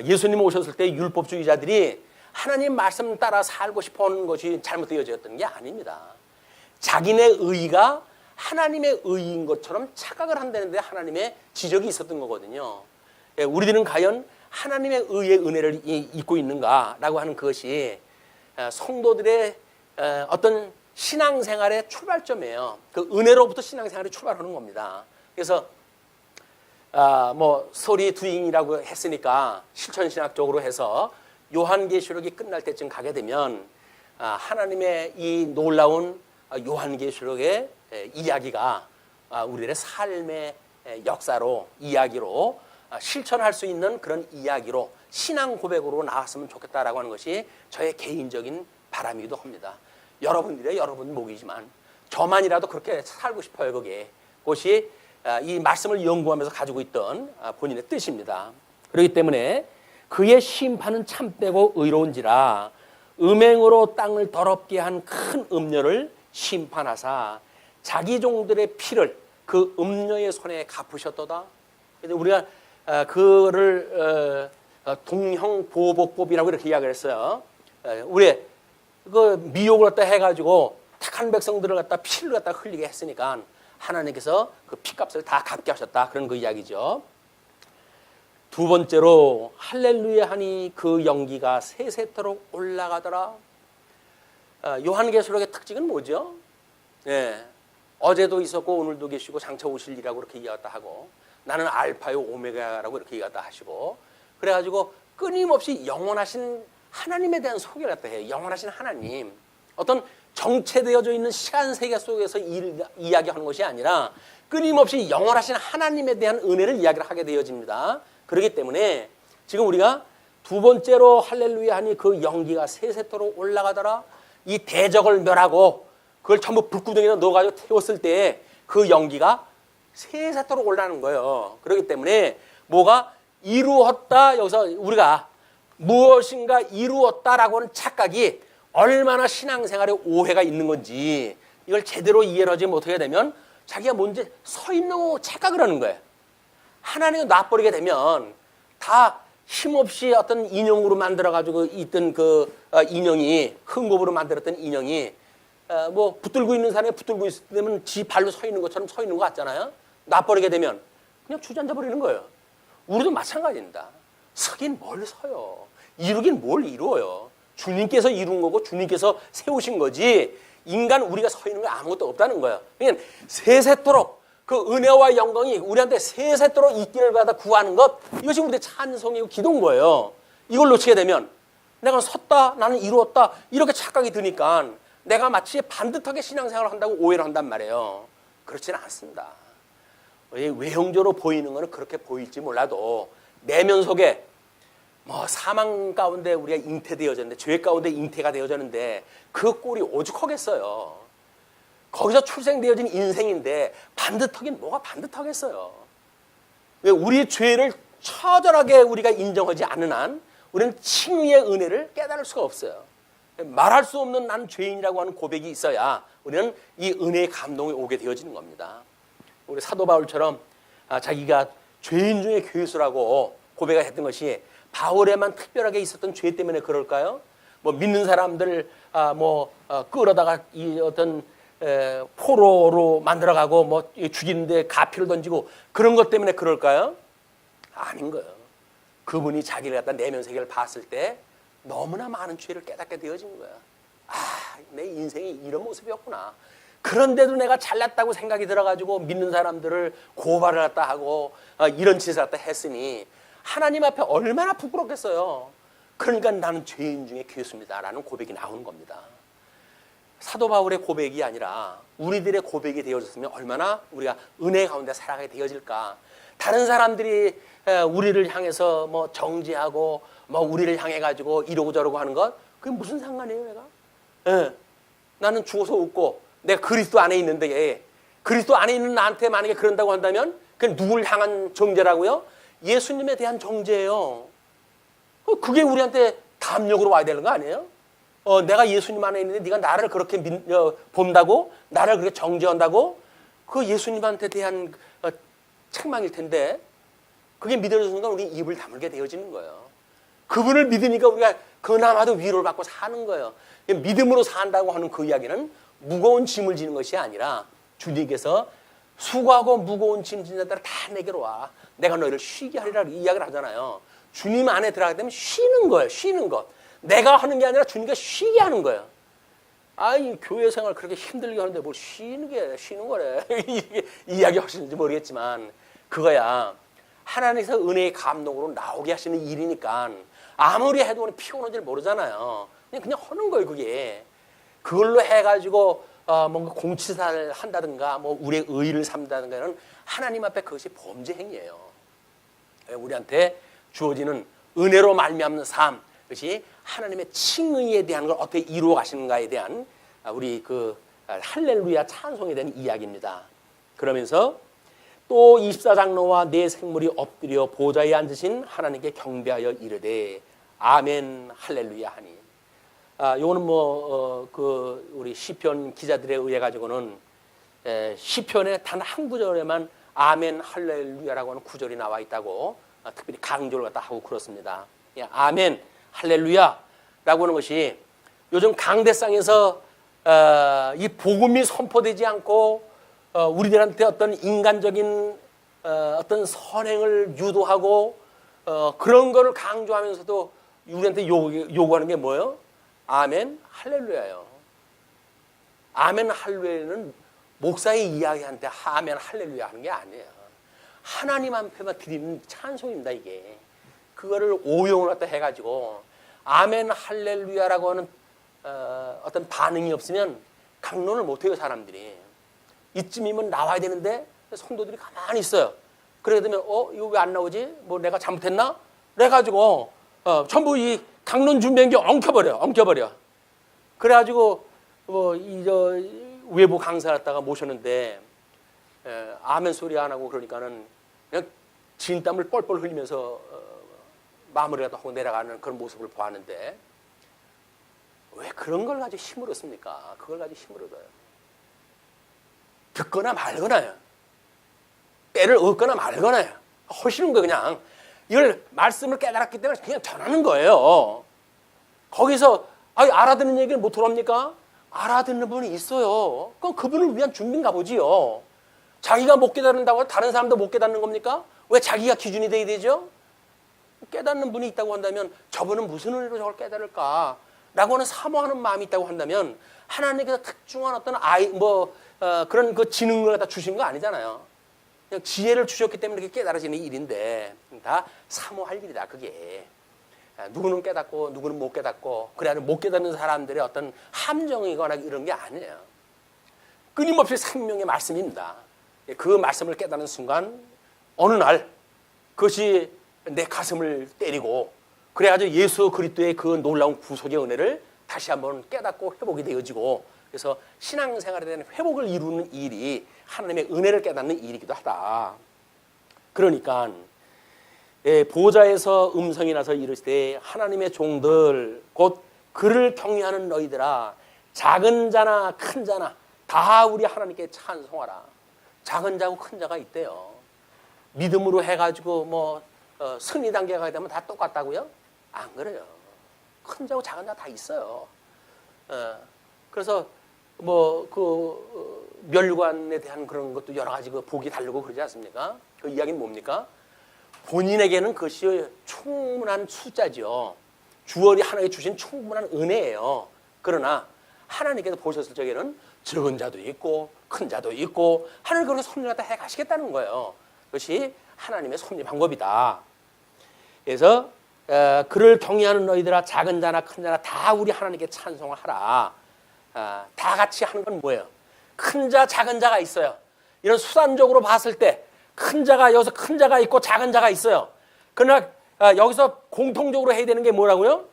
예수님 오셨을 때 율법주의자들이 하나님 말씀 따라 살고 싶어하는 것이 잘못되어졌던 게 아닙니다. 자기네 의가 하나님의 의인 것처럼 착각을 한다는데 하나님의 지적이 있었던 거거든요. 우리들은 과연 하나님의 의의 은혜를 잊고 있는가라고 하는 그것이 성도들의 어떤 신앙생활의 출발점이에요. 그 은혜로부터 신앙생활이 출발하는 겁니다. 그래서 뭐 스토리 두잉이라고 했으니까 실천신학적으로 해서 요한계시록이 끝날 때쯤 가게 되면 하나님의 이 놀라운 요한계시록의 이야기가 우리들의 삶의 역사로 이야기로 실천할 수 있는 그런 이야기로 신앙 고백으로 나왔으면 좋겠다라고 하는 것이 저의 개인적인 바람이기도 합니다. 여러분들의 여러분 목이지만 저만이라도 그렇게 살고 싶어요. 그것이 이 말씀을 연구하면서 가지고 있던 본인의 뜻입니다. 그렇기 때문에 그의 심판은 참되고 의로운지라 음행으로 땅을 더럽게 한 큰 음녀를 심판하사 자기 종들의 피를 그 음녀의 손에 갚으셨도다. 우리가 그거를 동형보복법이라고 이렇게 이야기를 했어요. 우리 그 미혹을 갖다 해가지고 택한 백성들을 갖다 피를 갖다 흘리게 했으니까 하나님께서 그 피값을 다 갚게 하셨다. 그런 그 이야기죠. 두 번째로 할렐루야 하니 그 연기가 세세토록 올라가더라. 요한계시록의 특징은 뭐죠? 어제도 있었고 오늘도 계시고 장차 오실이라고 그렇게 이야기했다 하고 나는 알파요 오메가라고 이렇게 이야기했다 하시고 그래가지고 끊임없이 영원하신 하나님에 대한 소개를 갖다 해요. 영원하신 하나님. 어떤 정체되어져 있는 시간 세계 속에서 이야기하는 것이 아니라 끊임없이 영원하신 하나님에 대한 은혜를 이야기를 하게 되어집니다. 그렇기 때문에 지금 우리가 두 번째로 할렐루야 하니 그 연기가 세세토록 올라가더라. 이 대적을 멸하고 그걸 전부 불구덩이에 넣어가지고 태웠을 때 그 연기가 세세토록 올라가는 거예요. 그렇기 때문에 뭐가 이루었다. 여기서 우리가 무엇인가 이루었다라고 하는 착각이 얼마나 신앙생활에 오해가 있는 건지 이걸 제대로 이해를 하지 못하게 되면 자기가 뭔지 서 있는 거 착각을 하는 거예요. 하나님을 놔버리게 되면 다 힘없이 어떤 인형으로 만들어가지고 있던 그 인형이 흙목으로 만들었던 인형이 뭐 붙들고 있는 사람이 붙들고 있으면 지 발로 서 있는 것처럼 서 있는 것 같잖아요. 놔버리게 되면 그냥 주저앉아 버리는 거예요. 우리도 마찬가지입니다. 서긴 뭘 서요. 이루긴 뭘 이루어요. 주님께서 이룬 거고 주님께서 세우신 거지 인간 우리가 서 있는 거 아무것도 없다는 거예요. 그러니까 세세토록 그 은혜와 영광이 우리한테 세세토록 있기를 받아 구하는 것 이것이 우리의 찬송이고 기도인 거예요. 이걸 놓치게 되면 내가 섰다 나는 이루었다 이렇게 착각이 드니까 내가 마치 반듯하게 신앙생활을 한다고 오해를 한단 말이에요. 그렇지는 않습니다. 외형적으로 보이는 거는 그렇게 보일지 몰라도 내면 속에 뭐 사망 가운데 우리가 잉태되어졌는데 죄 가운데 잉태가 되어졌는데 그 꼴이 오죽하겠어요. 거기서 출생되어진 인생인데 반듯하긴 뭐가 반듯하겠어요. 왜 우리 죄를 처절하게 우리가 인정하지 않는 한 우리는 칭의의 은혜를 깨달을 수가 없어요. 말할 수 없는 난 죄인이라고 하는 고백이 있어야 우리는 이 은혜의 감동이 오게 되어지는 겁니다. 우리 사도 바울처럼 자기가 죄인 중에 괴수라고 고백을 했던 것이 바울에만 특별하게 있었던 죄 때문에 그럴까요? 뭐 믿는 사람들 끌어다가 이 어떤 포로로 만들어가고 뭐 죽이는데 가피를 던지고 그런 것 때문에 그럴까요? 아닌 거예요. 그분이 자기를 갖다 내면 세계를 봤을 때 너무나 많은 죄를 깨닫게 되어진 거야. 내 인생이 이런 모습이었구나. 그런데도 내가 잘났다고 생각이 들어가지고 믿는 사람들을 고발을 갖다 하고 이런 짓을 갖다 했으니 하나님 앞에 얼마나 부끄럽겠어요. 그러니까 나는 죄인 중에 괴수입니다라는 고백이 나오는 겁니다. 사도 바울의 고백이 아니라 우리들의 고백이 되어졌으면 얼마나 우리가 은혜 가운데 살아가게 되어질까. 다른 사람들이 우리를 향해서 뭐 정죄하고 뭐 우리를 향해 가지고 이러고 저러고 하는 것 그게 무슨 상관이에요, 내가? 나는 죽어서 웃고 내가 그리스도 안에 있는데 그리스도 안에 있는 나한테 만약에 그런다고 한다면 그게 누굴 향한 정죄라고요? 예수님에 대한 정죄예요. 그게 우리한테 담력으로 와야 되는 거 아니에요? 내가 예수님 안에 있는데 네가 나를 그렇게 본다고? 나를 그렇게 정죄한다고? 그 예수님한테 대한 책망일 텐데 그게 믿어지는 순간 우리 입을 다물게 되어지는 거예요. 그분을 믿으니까 우리가 그나마도 위로를 받고 사는 거예요. 믿음으로 산다고 하는 그 이야기는 무거운 짐을 지는 것이 아니라 주님께서 수고하고 무거운 짐 지는 자들아 다 내게로 와. 내가 너희를 쉬게 하리라 이야기를 하잖아요. 주님 안에 들어가게 되면 쉬는 거예요. 쉬는 것. 내가 하는 게 아니라 주님께 쉬게 하는 거예요. 이 교회 생활 그렇게 힘들게 하는데 뭘 쉬는 거래. 이야기 하시는지 모르겠지만 그거야. 하나님께서 은혜의 감동으로 나오게 하시는 일이니까 아무리 해도 피곤한지 모르잖아요. 그냥 하는 거예요, 그게. 그걸로 해가지고 뭔가 공치사를 한다든가 뭐 우리의 의의를 삼다든가는 하나님 앞에 그것이 범죄 행위예요. 우리한테 주어지는 은혜로 말미암는 삶, 그것이 하나님의 칭의에 대한 걸 어떻게 이루어 가시는가에 대한 우리 그 할렐루야 찬송에 대한 이야기입니다. 그러면서 또 24장로와 네 생물이 엎드려 보좌에 앉으신 하나님께 경배하여 이르되 아멘 할렐루야 하니. 요거는 그 우리 시편 기자들에 의해 가지고는 시편의 단 한 구절에만 아멘 할렐루야라고 하는 구절이 나와 있다고 특별히 강조를 갖다 하고 그렇습니다. 아멘 할렐루야라고 하는 것이 요즘 강대상에서 이 복음이 선포되지 않고 우리들한테 어떤 인간적인 어떤 선행을 유도하고 그런 거를 강조하면서도 우리한테 요구하는 게 뭐예요? 아멘 할렐루야예요. 아멘 할렐루야는 목사의 이야기한테 아멘 할렐루야 하는 게 아니에요. 하나님 앞에만 드리는 찬송입니다, 이게. 그거를 오용을 갖다 해가지고 아멘 할렐루야라고 하는 어떤 반응이 없으면 강론을 못해요, 사람들이. 이쯤이면 나와야 되는데 성도들이 가만히 있어요. 그러게 되면 이거 왜 안 나오지? 뭐 내가 잘못했나? 그래가지고 전부 이 강론 준비한 게 엉켜버려. 그래가지고 외부 강사 갖다가 모셨는데 아멘 소리 안 하고 그러니까는 그냥 진땀을 뻘뻘 흘리면서 마무리를 하고 내려가는 그런 모습을 보았는데 왜 그런 걸 가지고 힘을 얻습니까? 그걸 가지고 힘을 얻어요. 듣거나 말거나요. 때를 얻거나 말거나요. 하시는 거예요, 그냥. 이걸 말씀을 깨달았기 때문에 그냥 전하는 거예요. 거기서 알아듣는 얘기를 못 들어옵니까? 알아듣는 분이 있어요. 그럼 그분을 위한 준비인가 보지요. 자기가 못 깨닫는다고 다른 사람도 못 깨닫는 겁니까? 왜 자기가 기준이 돼야 되죠? 깨닫는 분이 있다고 한다면 저분은 무슨 은혜로 저걸 깨달을까? 라고 하는 사모하는 마음이 있다고 한다면 하나님께서 특중한 어떤 그런 그 지능을 갖다 주신 거 아니잖아요. 그냥 지혜를 주셨기 때문에 이렇게 깨달아지는 일인데 다 사모할 일이다, 그게. 누구는 깨닫고 누구는 못 깨닫고 그래 못 깨닫는 사람들의 어떤 함정이거나 이런 게 아니에요. 끊임없이 생명의 말씀입니다. 그 말씀을 깨닫는 순간 어느 날 그것이 내 가슴을 때리고 그래가지고 예수 그리스도의 그 놀라운 구속의 은혜를 다시 한번 깨닫고 회복이 되어지고 그래서 신앙생활에 대한 회복을 이루는 일이 하나님의 은혜를 깨닫는 일이기도 하다. 그러니까 보좌에서 음성이 나서 이르시되 하나님의 종들 곧 그를 경외하는 너희들아 작은 자나 큰 자나 다 우리 하나님께 찬송하라. 작은 자고 큰 자가 있대요. 믿음으로 해가지고 승리 단계가 되면 다 똑같다고요? 안 그래요. 큰 자고 작은 자 다 있어요. 그래서 멸관에 대한 그런 것도 여러 가지 복이 다르고 그러지 않습니까? 그 이야기는 뭡니까? 본인에게는 그것이 충분한 숫자죠. 주얼이 하나님께 주신 충분한 은혜예요. 그러나 하나님께서 보셨을 적에는 적은 자도 있고 큰 자도 있고 하나님 그렇게 섭리하다 해 가시겠다는 거예요. 그것이 하나님의 섭리 방법이다. 그래서 그를 경외하는 너희들아 작은 자나 큰 자나 다 우리 하나님께 찬송을 하라. 다 같이 하는 건 뭐예요? 큰 자 작은 자가 있어요. 이런 수단적으로 봤을 때 큰 자가 여기서 큰 자가 있고 작은 자가 있어요. 그러나 여기서 공통적으로 해야 되는 게 뭐라고요?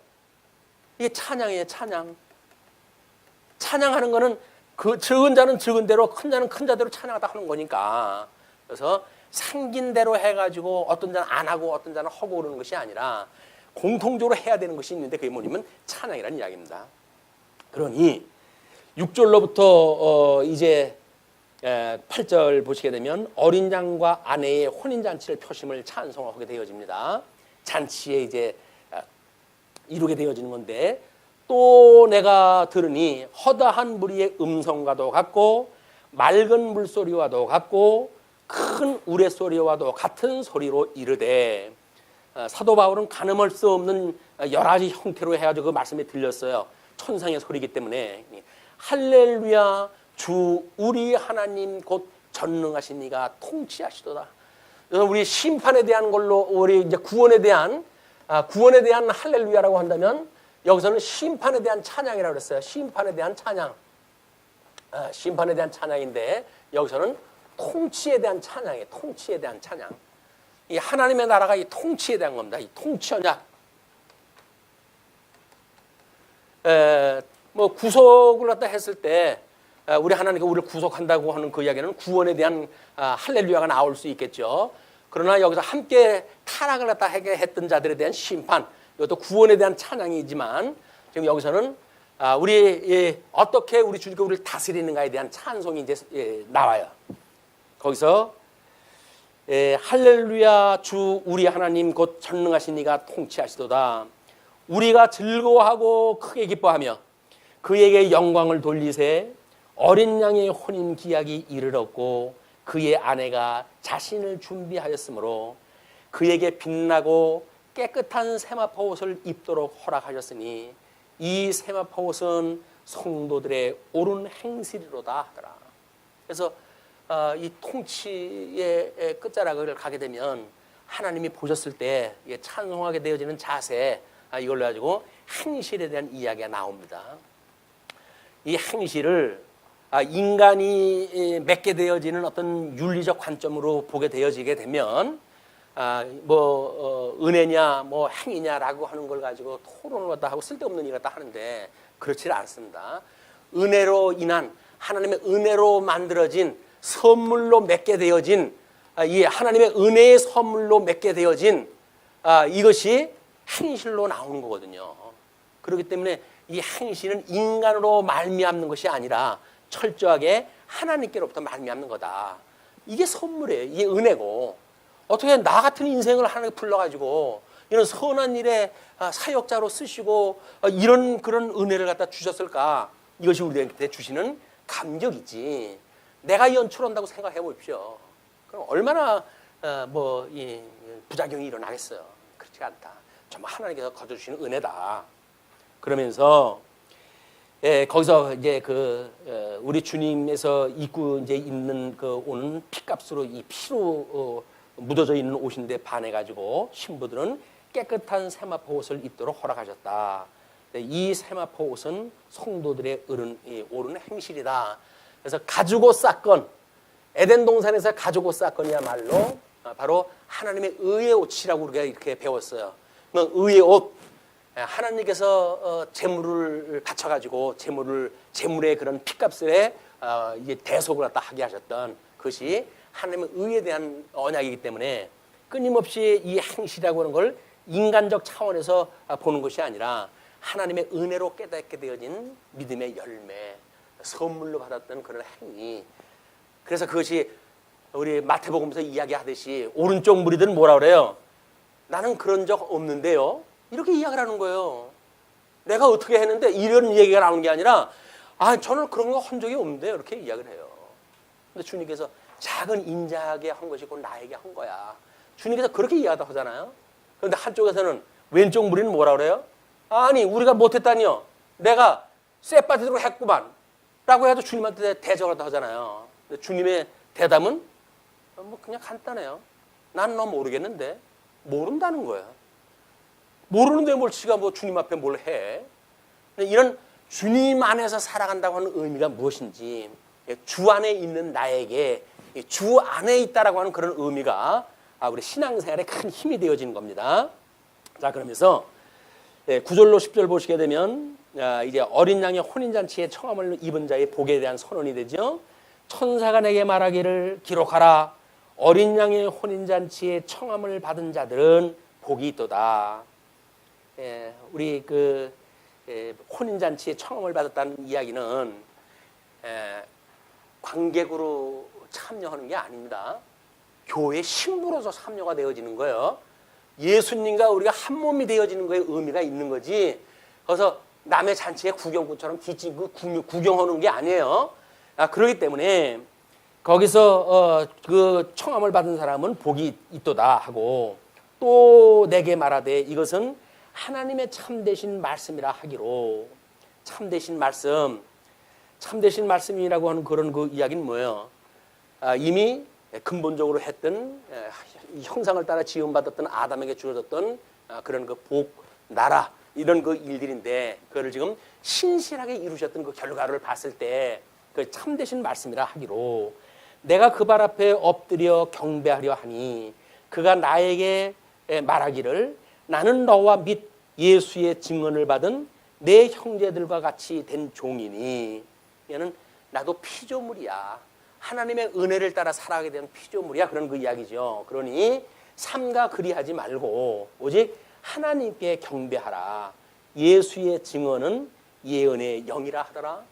이게 찬양이에요. 찬양하는 거는 그 적은 자는 적은 대로 큰 자는 큰 자대로 찬양하다 하는 거니까. 그래서 생긴 대로 해가지고 어떤 자는 안 하고 어떤 자는 하고 그러는 것이 아니라 공통적으로 해야 되는 것이 있는데 그게 뭐냐면 찬양이라는 이야기입니다. 그러니 6절로부터 이제 8절 보시게 되면 어린 양과 아내의 혼인잔치를 표심을 찬송하게 되어집니다. 잔치에 이제 이루게 되어지는 건데, 또 내가 들으니 허다한 무리의 음성과도 같고 맑은 물소리와도 같고 큰 우레소리와도 같은 소리로 이르되, 사도 바울은 가늠할 수 없는 여러 가지 형태로 해가지고 그 말씀이 들렸어요. 천상의 소리이기 때문에. 할렐루야 주 우리 하나님 곧 전능하신 이가 통치하시도다. 그래서 우리 심판에 대한 걸로, 우리 이제 구원에 대한 할렐루야라고 한다면 여기서는 심판에 대한 찬양이라고 그랬어요. 심판에 대한 찬양. 심판에 대한 찬양인데 여기서는 통치에 대한 찬양이에요. 통치에 대한 찬양. 이 하나님의 나라가 이 통치에 대한 겁니다. 이 통치 언약. 뭐 구속을 갖다 했을 때 우리 하나님께 우리를 구속한다고 하는 그 이야기는 구원에 대한 할렐루야가 나올 수 있겠죠. 그러나 여기서 함께 타락을 갖다 했던 자들에 대한 심판, 이것도 구원에 대한 찬양이지만 지금 여기서는 우리 어떻게 우리 주님께 우리를 다스리는가에 대한 찬송이 이제 나와요. 거기서 할렐루야 주 우리 하나님 곧 전능하신 이가 통치하시도다. 우리가 즐거워하고 크게 기뻐하며 그에게 영광을 돌리세. 어린 양의 혼인 기약이 이르렀고 그의 아내가 자신을 준비하였으므로 그에게 빛나고 깨끗한 세마포 옷을 입도록 허락하셨으니 이 세마포 옷은 성도들의 옳은 행실이로다 하더라. 그래서 이 통치의 끝자락을 가게 되면 하나님이 보셨을 때 찬송하게 되어지는 자세, 이걸로 가지고 행실에 대한 이야기가 나옵니다. 이 행실을 인간이 맺게 되어지는 어떤 윤리적 관점으로 보게 되어지게 되면 은혜냐 뭐 행위냐라고 하는 걸 가지고 토론을 갖다 하고 쓸데없는 일 갖다 하는데 그렇지 않습니다. 은혜로 인한, 하나님의 은혜로 만들어진 선물로 맺게 되어진, 이 하나님의 은혜의 선물로 맺게 되어진 이것이 행실로 나오는 거거든요. 그렇기 때문에 이 행실은 인간으로 말미암는 것이 아니라 철저하게 하나님께로부터 말미암는 거다. 이게 선물이에요. 이게 은혜고, 어떻게 나 같은 인생을 하나님께 불러가지고 이런 선한 일에 사역자로 쓰시고 이런 그런 은혜를 갖다 주셨을까? 이것이 우리한테 주시는 감격이지. 내가 연출한다고 생각해 보십시오. 그럼 얼마나 부작용이 일어나겠어요. 그렇지 않다. 정말 하나님께서 거둬주시는 은혜다. 그러면서 거기서 이제 우리 주님에서 입고 이제 있는 오는 피값으로, 이 피로 묻어져 있는 옷인데 반해가지고 신부들은 깨끗한 세마포 옷을 입도록 허락하셨다. 이 세마포 옷은 성도들의 옳은 행실이다. 그래서 가죽옷 사건, 에덴 동산에서 가죽옷 사건이야말로 바로 하나님의 의의 옷이라고 우리가 이렇게 배웠어요. 의의 옷, 하나님께서 재물을 바쳐가지고 재물의 그런 피값에 이게 대속을 갖다 하게 하셨던 그것이 하나님의 의에 대한 언약이기 때문에 끊임없이 이 행실이라고 하는 걸 인간적 차원에서 보는 것이 아니라 하나님의 은혜로 깨닫게 되어진 믿음의 열매, 선물로 받았던 그런 행위. 그래서 그것이 우리 마태복음에서 이야기하듯이 오른쪽 무리들은 뭐라 그래요? 나는 그런 적 없는데요. 이렇게 이야기를 하는 거예요. 내가 어떻게 했는데 이런 얘기가 나오는 게 아니라 저는 그런 거 한 적이 없는데요. 이렇게 이야기를 해요. 근데 주님께서 작은 인자하게 한 것이 곧 나에게 한 거야. 주님께서 그렇게 이야기하다 하잖아요. 그런데 한쪽에서는 왼쪽 무리는 뭐라 그래요? 아니 우리가 못했다니요. 내가 쇠빠지도록 했구만. 라고 해도 주님한테 대적을 하잖아요. 근데 주님의 대답은 그냥 간단해요. 난 너 모르겠는데. 모른다는 거야. 모르는데 뭘 지가 주님 앞에 뭘 해. 이런 주님 안에서 살아간다고 하는 의미가 무엇인지, 주 안에 있는 나에게 주 안에 있다라고 하는 그런 의미가 우리 신앙생활에 큰 힘이 되어지는 겁니다. 자, 그러면서 9절로 10절 보시게 되면 이제 어린 양의 혼인잔치에 청함을 입은 자의 복에 대한 선언이 되죠. 천사가 내게 말하기를 기록하라. 어린 양의 혼인잔치에 청함을 받은 자들은 복이 있도다. 우리 혼인잔치에 청음을 받았다는 이야기는 관객으로 참여하는 게 아닙니다. 교회 신부로서 참여가 되어지는 거예요. 예수님과 우리가 한 몸이 되어지는 거에 의미가 있는 거지. 그래서 남의 잔치에 구경꾼처럼 뒷짐 구경하는 게 아니에요. 그렇기 때문에 거기서 그 청함을 받은 사람은 복이 있도다 하고, 또 내게 말하되 이것은 하나님의 참되신 말씀이라 하기로. 참되신 말씀이라고 하는 그런 그 이야기는 뭐예요? 이미 근본적으로 했던 형상을 따라 지음받았던 아담에게 주어졌던 그런 그 복, 나라 이런 그 일들인데, 그거를 지금 신실하게 이루셨던 그 결과를 봤을 때 그 참되신 말씀이라 하기로, 내가 그 발 앞에 엎드려 경배하려 하니 그가 나에게 말하기를 나는 너와 및 예수의 증언을 받은 내 형제들과 같이 된 종이니, 얘는 나도 피조물이야. 하나님의 은혜를 따라 살아가게 된 피조물이야. 그런 그 이야기죠. 그러니 삼가 그리하지 말고 오직 하나님께 경배하라. 예수의 증언은 예언의 영이라 하더라.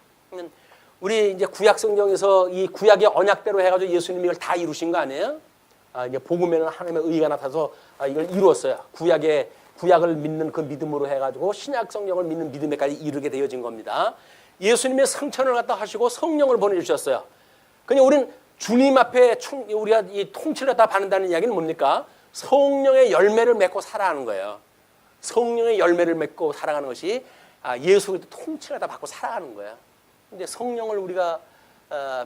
우리 이제 구약 성경에서 이 구약의 언약대로 해가지고 예수님이 이걸 다 이루신 거 아니에요? 이제 복음에는 하나님의 의가 나타서 이걸 이루었어요. 구약을 믿는 그 믿음으로 해가지고 신약 성경을 믿는 믿음에까지 이르게 되어진 겁니다. 예수님의 성천을 갖다 하시고 성령을 보내주셨어요. 그냥 우리는 주님 앞에 우리가 이 통치를 다 받는다는 이야기는 뭡니까? 성령의 열매를 맺고 살아가는 거예요. 성령의 열매를 맺고 살아가는 것이 예수 그리스도 통치를 다 받고 살아가는 거예요. 근데 성령을 우리가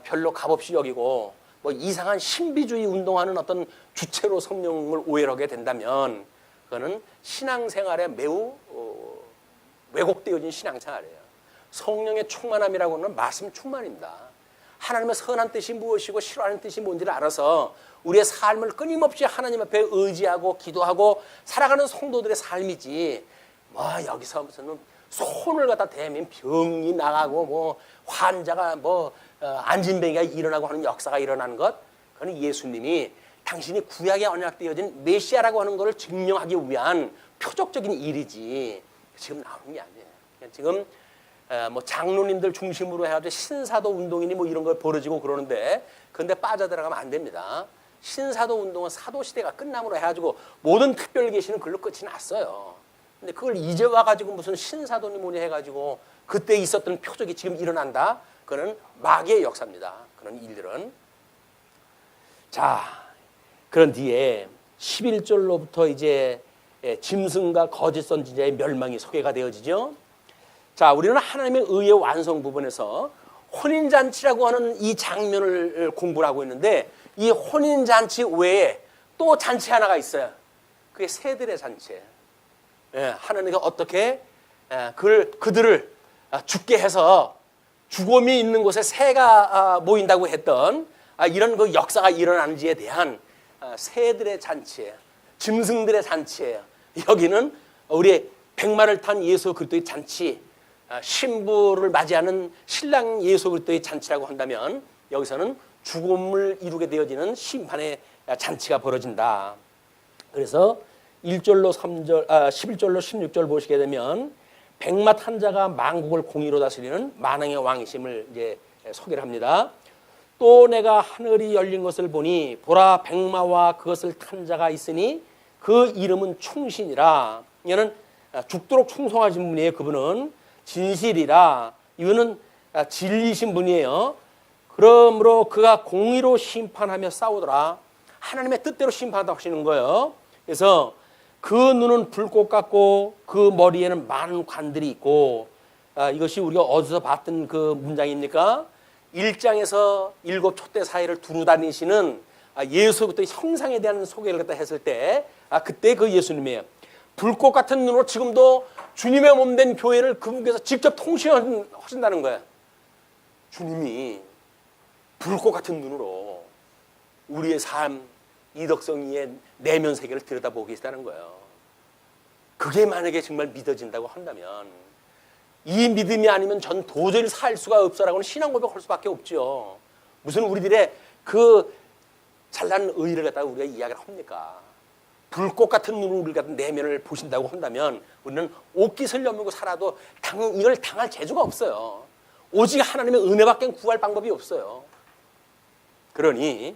별로 값없이 여기고 뭐 이상한 신비주의 운동하는 어떤 주체로 성령을 오해를 하게 된다면 그거는 신앙생활에 매우 왜곡되어진 신앙생활이에요. 성령의 충만함이라고 하는 말씀 충만입니다. 하나님의 선한 뜻이 무엇이고 싫어하는 뜻이 뭔지를 알아서 우리의 삶을 끊임없이 하나님 앞에 의지하고 기도하고 살아가는 성도들의 삶이지, 뭐 여기서 무슨 손을 갖다 대면 병이 나가고 뭐 환자가 안진뱅이가 일어나고 하는 역사가 일어나는 것, 그건 예수님이 당신이 구약에 언약되어진 메시아라고 하는 것을 증명하기 위한 표적적인 일이지 지금 나오는 게 아니에요. 지금 뭐 장로님들 중심으로 해가지고 신사도 운동이니 뭐 이런 거 벌어지고 그러는데, 근데 빠져들어가면 안 됩니다. 신사도 운동은 사도 시대가 끝남으로 해가지고 모든 특별 계시는 글로 끝이 났어요. 근데 그걸 이제 와가지고 무슨 신사도니 뭐니 해가지고 그때 있었던 표적이 지금 일어난다? 그거는 마귀의 역사입니다. 그런 일들은. 자, 그런 뒤에 11절로부터 이제 짐승과 거짓 선지자의 멸망이 소개가 되어지죠. 자, 우리는 하나님의 의의 완성 부분에서 혼인잔치라고 하는 이 장면을 공부를 하고 있는데, 이 혼인잔치 외에 또 잔치 하나가 있어요. 그게 새들의 잔치예요. 하나님이 어떻게 그들을 죽게 해서 죽음이 있는 곳에 새가 모인다고 했던 이런 그 역사가 일어나는지에 대한 새들의 잔치예요. 짐승들의 잔치예요. 여기는 우리 백마를 탄 예수 그리스도의 잔치, 신부를 맞이하는 신랑 예수 그리스도의 잔치라고 한다면, 여기서는 죽음을 이루게 되어지는 심판의 잔치가 벌어진다. 그래서 1절로 3절, 11절로 16절 보시게 되면 백마 탄 자가 만국을 공의로 다스리는 만왕의 왕이심을 이제 소개를 합니다. 또 내가 하늘이 열린 것을 보니 보라 백마와 그것을 탄 자가 있으니 그 이름은 충신이라. 이는 죽도록 충성하신 분이에요. 그분은 진실이라. 이분은 진리신 분이에요. 그러므로 그가 공의로 심판하며 싸우더라. 하나님의 뜻대로 심판한다고 하시는 거예요. 그래서 그 눈은 불꽃 같고 그 머리에는 많은 관들이 있고, 이것이 우리가 어디서 봤던 그 문장입니까? 1장에서 7 촛대 사이를 두루 다니시는 예수 그리스도의 형상에 대한 소개를 갖다 했을 때, 그때 그 예수님이에요. 불꽃 같은 눈으로 지금도 주님의 몸된 교회를 그분께서 직접 통치하신다는 거예요. 주님이 불꽃 같은 눈으로 우리의 삶, 이덕성이의 내면 세계를 들여다보고 계시다는 거예요. 그게 만약에 정말 믿어진다고 한다면, 이 믿음이 아니면 전 도저히 살 수가 없어라고는 신앙 고백할 수밖에 없죠. 무슨 우리들의 그 잘난 의의를 갖다가 우리가 이야기를 합니까? 불꽃 같은 눈으로 우리 같은 내면을 보신다고 한다면 우리는 옷깃을 여물고 살아도 이걸 당할 재주가 없어요. 오직 하나님의 은혜밖에 구할 방법이 없어요. 그러니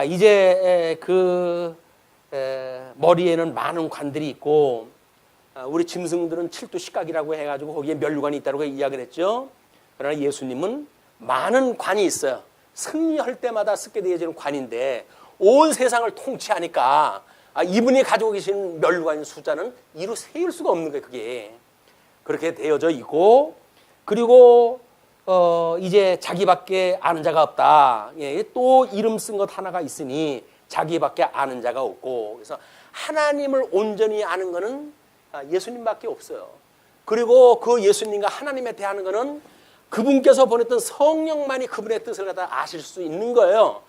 이제 머리에는 많은 관들이 있고 우리 짐승들은 칠두 식각이라고 해가지고 거기에 멸류관이 있다고 이야기를 했죠. 그러나 예수님은 많은 관이 있어요. 승리할 때마다 쓰게 되어지는 관인데 온 세상을 통치하니까 이분이 가지고 계신 멸류관의 숫자는 이루 세일 수가 없는 거예요. 그게 그렇게 되어져 있고, 그리고 이제 자기밖에 아는 자가 없다. 예, 또 이름 쓴 것 하나가 있으니 자기밖에 아는 자가 없고, 그래서 하나님을 온전히 아는 것은 예수님밖에 없어요. 그리고 그 예수님과 하나님에 대한 것은 그분께서 보냈던 성령만이 그분의 뜻을 갖다 아실 수 있는 거예요.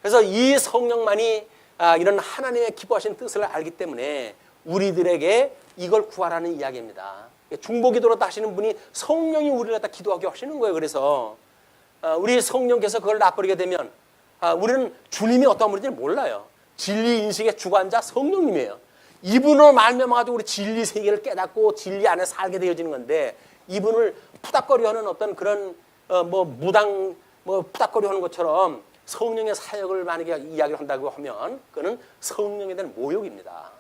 그래서 이 성령만이 이런 하나님의 기뻐하신 뜻을 알기 때문에 우리들에게 이걸 구하라는 이야기입니다. 중보기도로 하시는 분이 성령이 우리를 갖다 기도하게 하시는 거예요. 그래서 우리 성령께서 그걸 놔버리게 되면 우리는 주님이 어떤 분인지 몰라요. 진리 인식의 주관자 성령님이에요. 이분을 말미암아가지고 우리 진리 세계를 깨닫고 진리 안에 살게 되어지는 건데, 이분을 푸닥거리하는 어떤 그런 무당 푸닥거리하는 것처럼 성령의 사역을 만약에 이야기를 한다고 하면 그거는 성령에 대한 모욕입니다.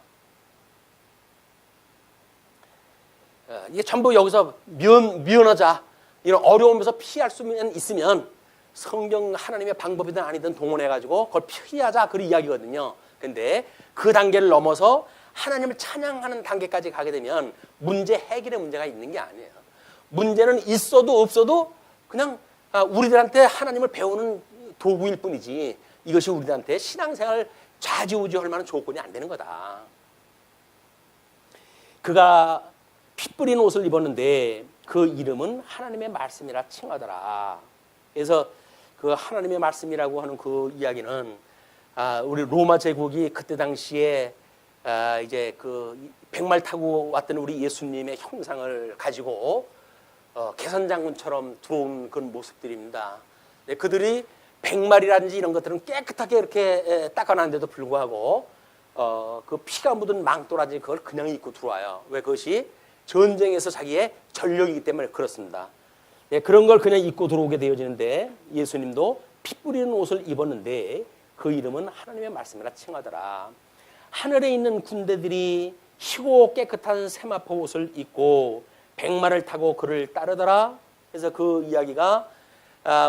이게 전부 여기서 미연하자 이런 어려움에서 피할 수 있으면 성경 하나님의 방법이든 아니든 동원해가지고 그걸 피하자 그런 이야기거든요. 근데 그 단계를 넘어서 하나님을 찬양하는 단계까지 가게 되면 문제 해결의 문제가 있는 게 아니에요. 문제는 있어도 없어도 그냥 우리들한테 하나님을 배우는 도구일 뿐이지 이것이 우리들한테 신앙생활을 좌지우지할 만한 조건이 안 되는 거다. 그가 피 뿌린 옷을 입었는데 그 이름은 하나님의 말씀이라 칭하더라. 그래서 그 하나님의 말씀이라고 하는 그 이야기는 우리 로마 제국이 그때 당시에 이제 그 백말 타고 왔던 우리 예수님의 형상을 가지고 개선장군처럼 들어온 그런 모습들입니다. 네, 그들이 백말이라든지 이런 것들은 깨끗하게 이렇게 닦아놨는데도 불구하고 그 피가 묻은 망토라든지 그걸 그냥 입고 들어와요. 왜? 그것이 전쟁에서 자기의 전력이기 때문에 그렇습니다. 네, 그런 걸 그냥 입고 들어오게 되어지는데 예수님도 피 뿌리는 옷을 입었는데 그 이름은 하나님의 말씀이라 칭하더라. 하늘에 있는 군대들이 희고 깨끗한 세마포 옷을 입고 백마를 타고 그를 따르더라. 그래서 그 이야기가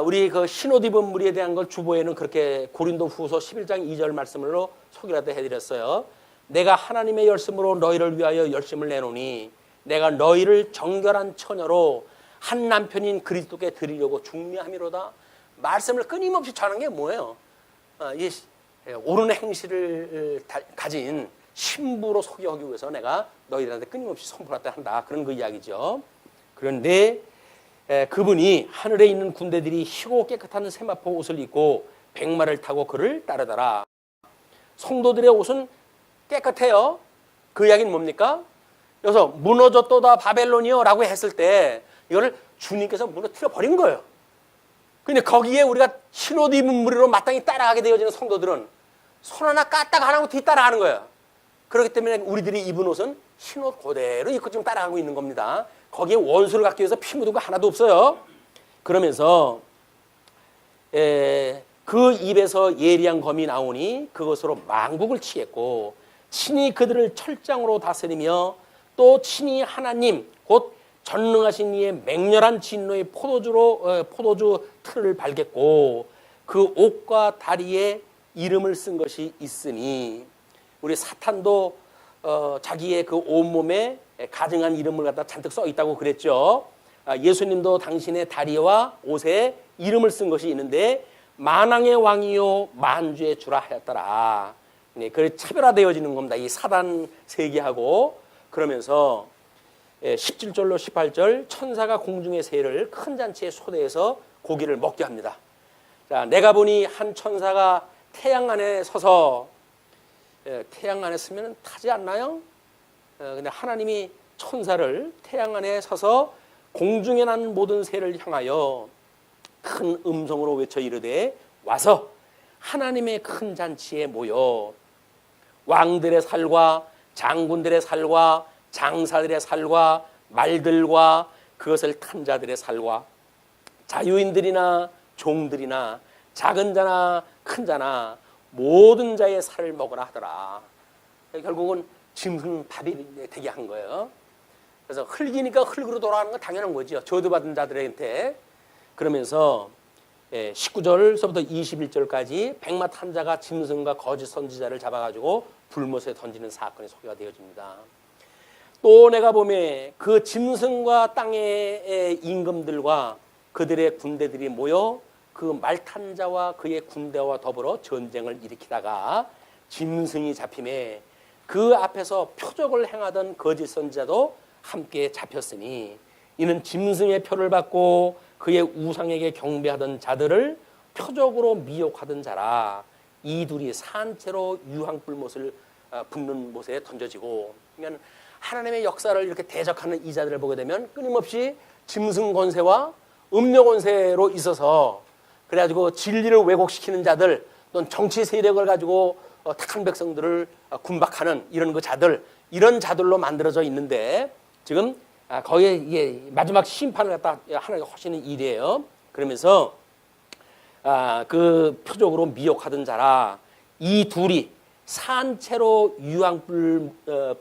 우리 그 흰옷 입은 무리에 대한 걸 주보에는 그렇게 고린도 후서 11장 2절 말씀으로 소개라도 해드렸어요. 내가 하나님의 열심으로 너희를 위하여 열심을 내노니 내가 너희를 정결한 처녀로 한 남편인 그리스도께 드리려고 중매함이로다. 말씀을 끊임없이 전하는 게 뭐예요? 이 옳은 행실을 가진 신부로 소개하기 위해서 내가 너희들한테 끊임없이 선포했다 한다. 그런 그 이야기죠. 그런데 그분이 하늘에 있는 군대들이 희고 깨끗한 세마포 옷을 입고 백마를 타고 그를 따르더라. 성도들의 옷은 깨끗해요. 그 이야기는 뭡니까? 여기서 무너졌도다 바벨론이요 라고 했을 때 이거를 주님께서 무너뜨려 버린 거예요. 근데 거기에 우리가 흰옷 입은 무리로 마땅히 따라가게 되어지는 성도들은 손 하나 까딱 안 하고 뒤따라가는 거예요. 그렇기 때문에 우리들이 입은 옷은 흰옷 그대로 입고 지금 따라가고 있는 겁니다. 거기에 원수를 갖기 위해서 피 묻은 거 하나도 없어요. 그러면서 그 입에서 예리한 검이 나오니 그것으로 만국을 치겠고 친히 그들을 철장으로 다스리며 또 친히 하나님 곧 전능하신 이의 맹렬한 진노의 포도주 틀을 밟겠고 그 옥과 다리에 이름을 쓴 것이 있으니 우리 사탄도 자기의 그 온몸에 가증한 이름을 갖다 잔뜩 써 있다고 그랬죠. 예수님도 당신의 다리와 옷에 이름을 쓴 것이 있는데 만왕의 왕이요 만주의 주라 하였더라. 네, 그 차별화되어지는 겁니다. 이 사단 세계하고. 그러면서 17절로 18절 천사가 공중의 새를 큰 잔치에 초대해서 고기를 먹게 합니다. 자, 내가 보니 한 천사가 태양 안에 서서 태양 안에 서면 타지 않나요? 근데 하나님이 천사를 태양 안에 서서 공중에 난 모든 새를 향하여 큰 음성으로 외쳐 이르되 와서 하나님의 큰 잔치에 모여 왕들의 살과 장군들의 살과 장사들의 살과 말들과 그것을 탄 자들의 살과 자유인들이나 종들이나 작은 자나 큰 자나 모든 자의 살을 먹으라 하더라. 결국은 짐승 밥이 되게 한 거예요. 그래서 흙이니까 흙으로 돌아가는 건 당연한 거죠. 저주받은 자들한테. 그러면서 19절서부터 21절까지 백마 탄 자가 짐승과 거짓 선지자를 잡아가지고 불못에 던지는 사건이 소개가 되어집니다. 또 내가 보면 그 짐승과 땅의 임금들과 그들의 군대들이 모여 그 말탄 자와 그의 군대와 더불어 전쟁을 일으키다가 짐승이 잡힘에 그 앞에서 표적을 행하던 거짓 선지자도 함께 잡혔으니 이는 짐승의 표를 받고 그의 우상에게 경배하던 자들을 표적으로 미혹하던 자라. 이 둘이 산채로 유황불못을 붓는 못에 던져지고. 그러니까 하나님의 역사를 이렇게 대적하는 이 자들을 보게 되면 끊임없이 짐승 권세와 음료 권세로 있어서 그래가지고 진리를 왜곡시키는 자들 또는 정치 세력을 가지고 택한 백성들을 군박하는 이런 그 자들, 이런 자들로 만들어져 있는데 지금 거기에 이게 마지막 심판을 갖다 하나님가 하시는 일이에요. 그러면서 그 표적으로 미혹하던 자라. 이 둘이 산채로 유황불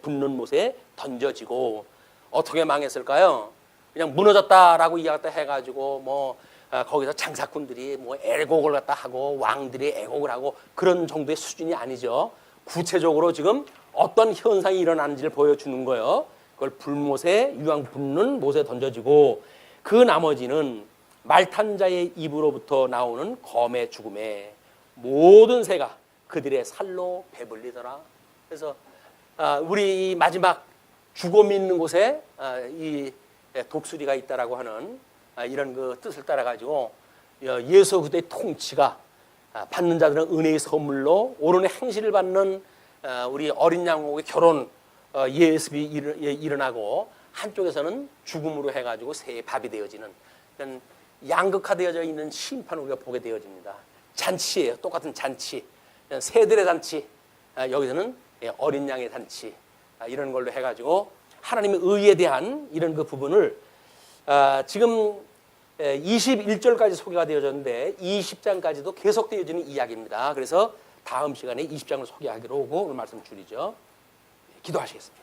붙는 못에 던져지고. 어떻게 망했을까요? 그냥 무너졌다라고 이야기 해가지고 뭐 거기서 장사꾼들이 뭐 애곡을 갖다 하고 왕들이 애곡을 하고 그런 정도의 수준이 아니죠. 구체적으로 지금 어떤 현상이 일어나는지를 보여주는 거예요. 그걸 불못에 유황 붓는 못에 던져지고 그 나머지는 말탄 자의 입으로부터 나오는 검의 죽음에 모든 새가 그들의 살로 배불리더라. 그래서 우리 이 마지막 죽음이 있는 곳에 이 독수리가 있다라고 하는 이런 그 뜻을 따라 가지고 예수 그리스도의 통치가 받는 자들은 은혜의 선물로 오른의 행실을 받는 우리 어린 양목의 결혼 예습이 일어나고 한쪽에서는 죽음으로 해가지고 새의 밥이 되어지는 양극화되어져 있는 심판을 우리가 보게 되어집니다. 잔치예요. 똑같은 잔치. 새들의 잔치. 여기서는 어린 양의 잔치. 이런 걸로 해가지고 하나님의 의에 대한 이런 그 부분을 지금 21절까지 소개가 되어졌는데 20장까지도 계속 되어지는 이야기입니다. 그래서 다음 시간에 20장을 소개하기로 하고 오늘 말씀 줄이죠. 기도하시겠습니다.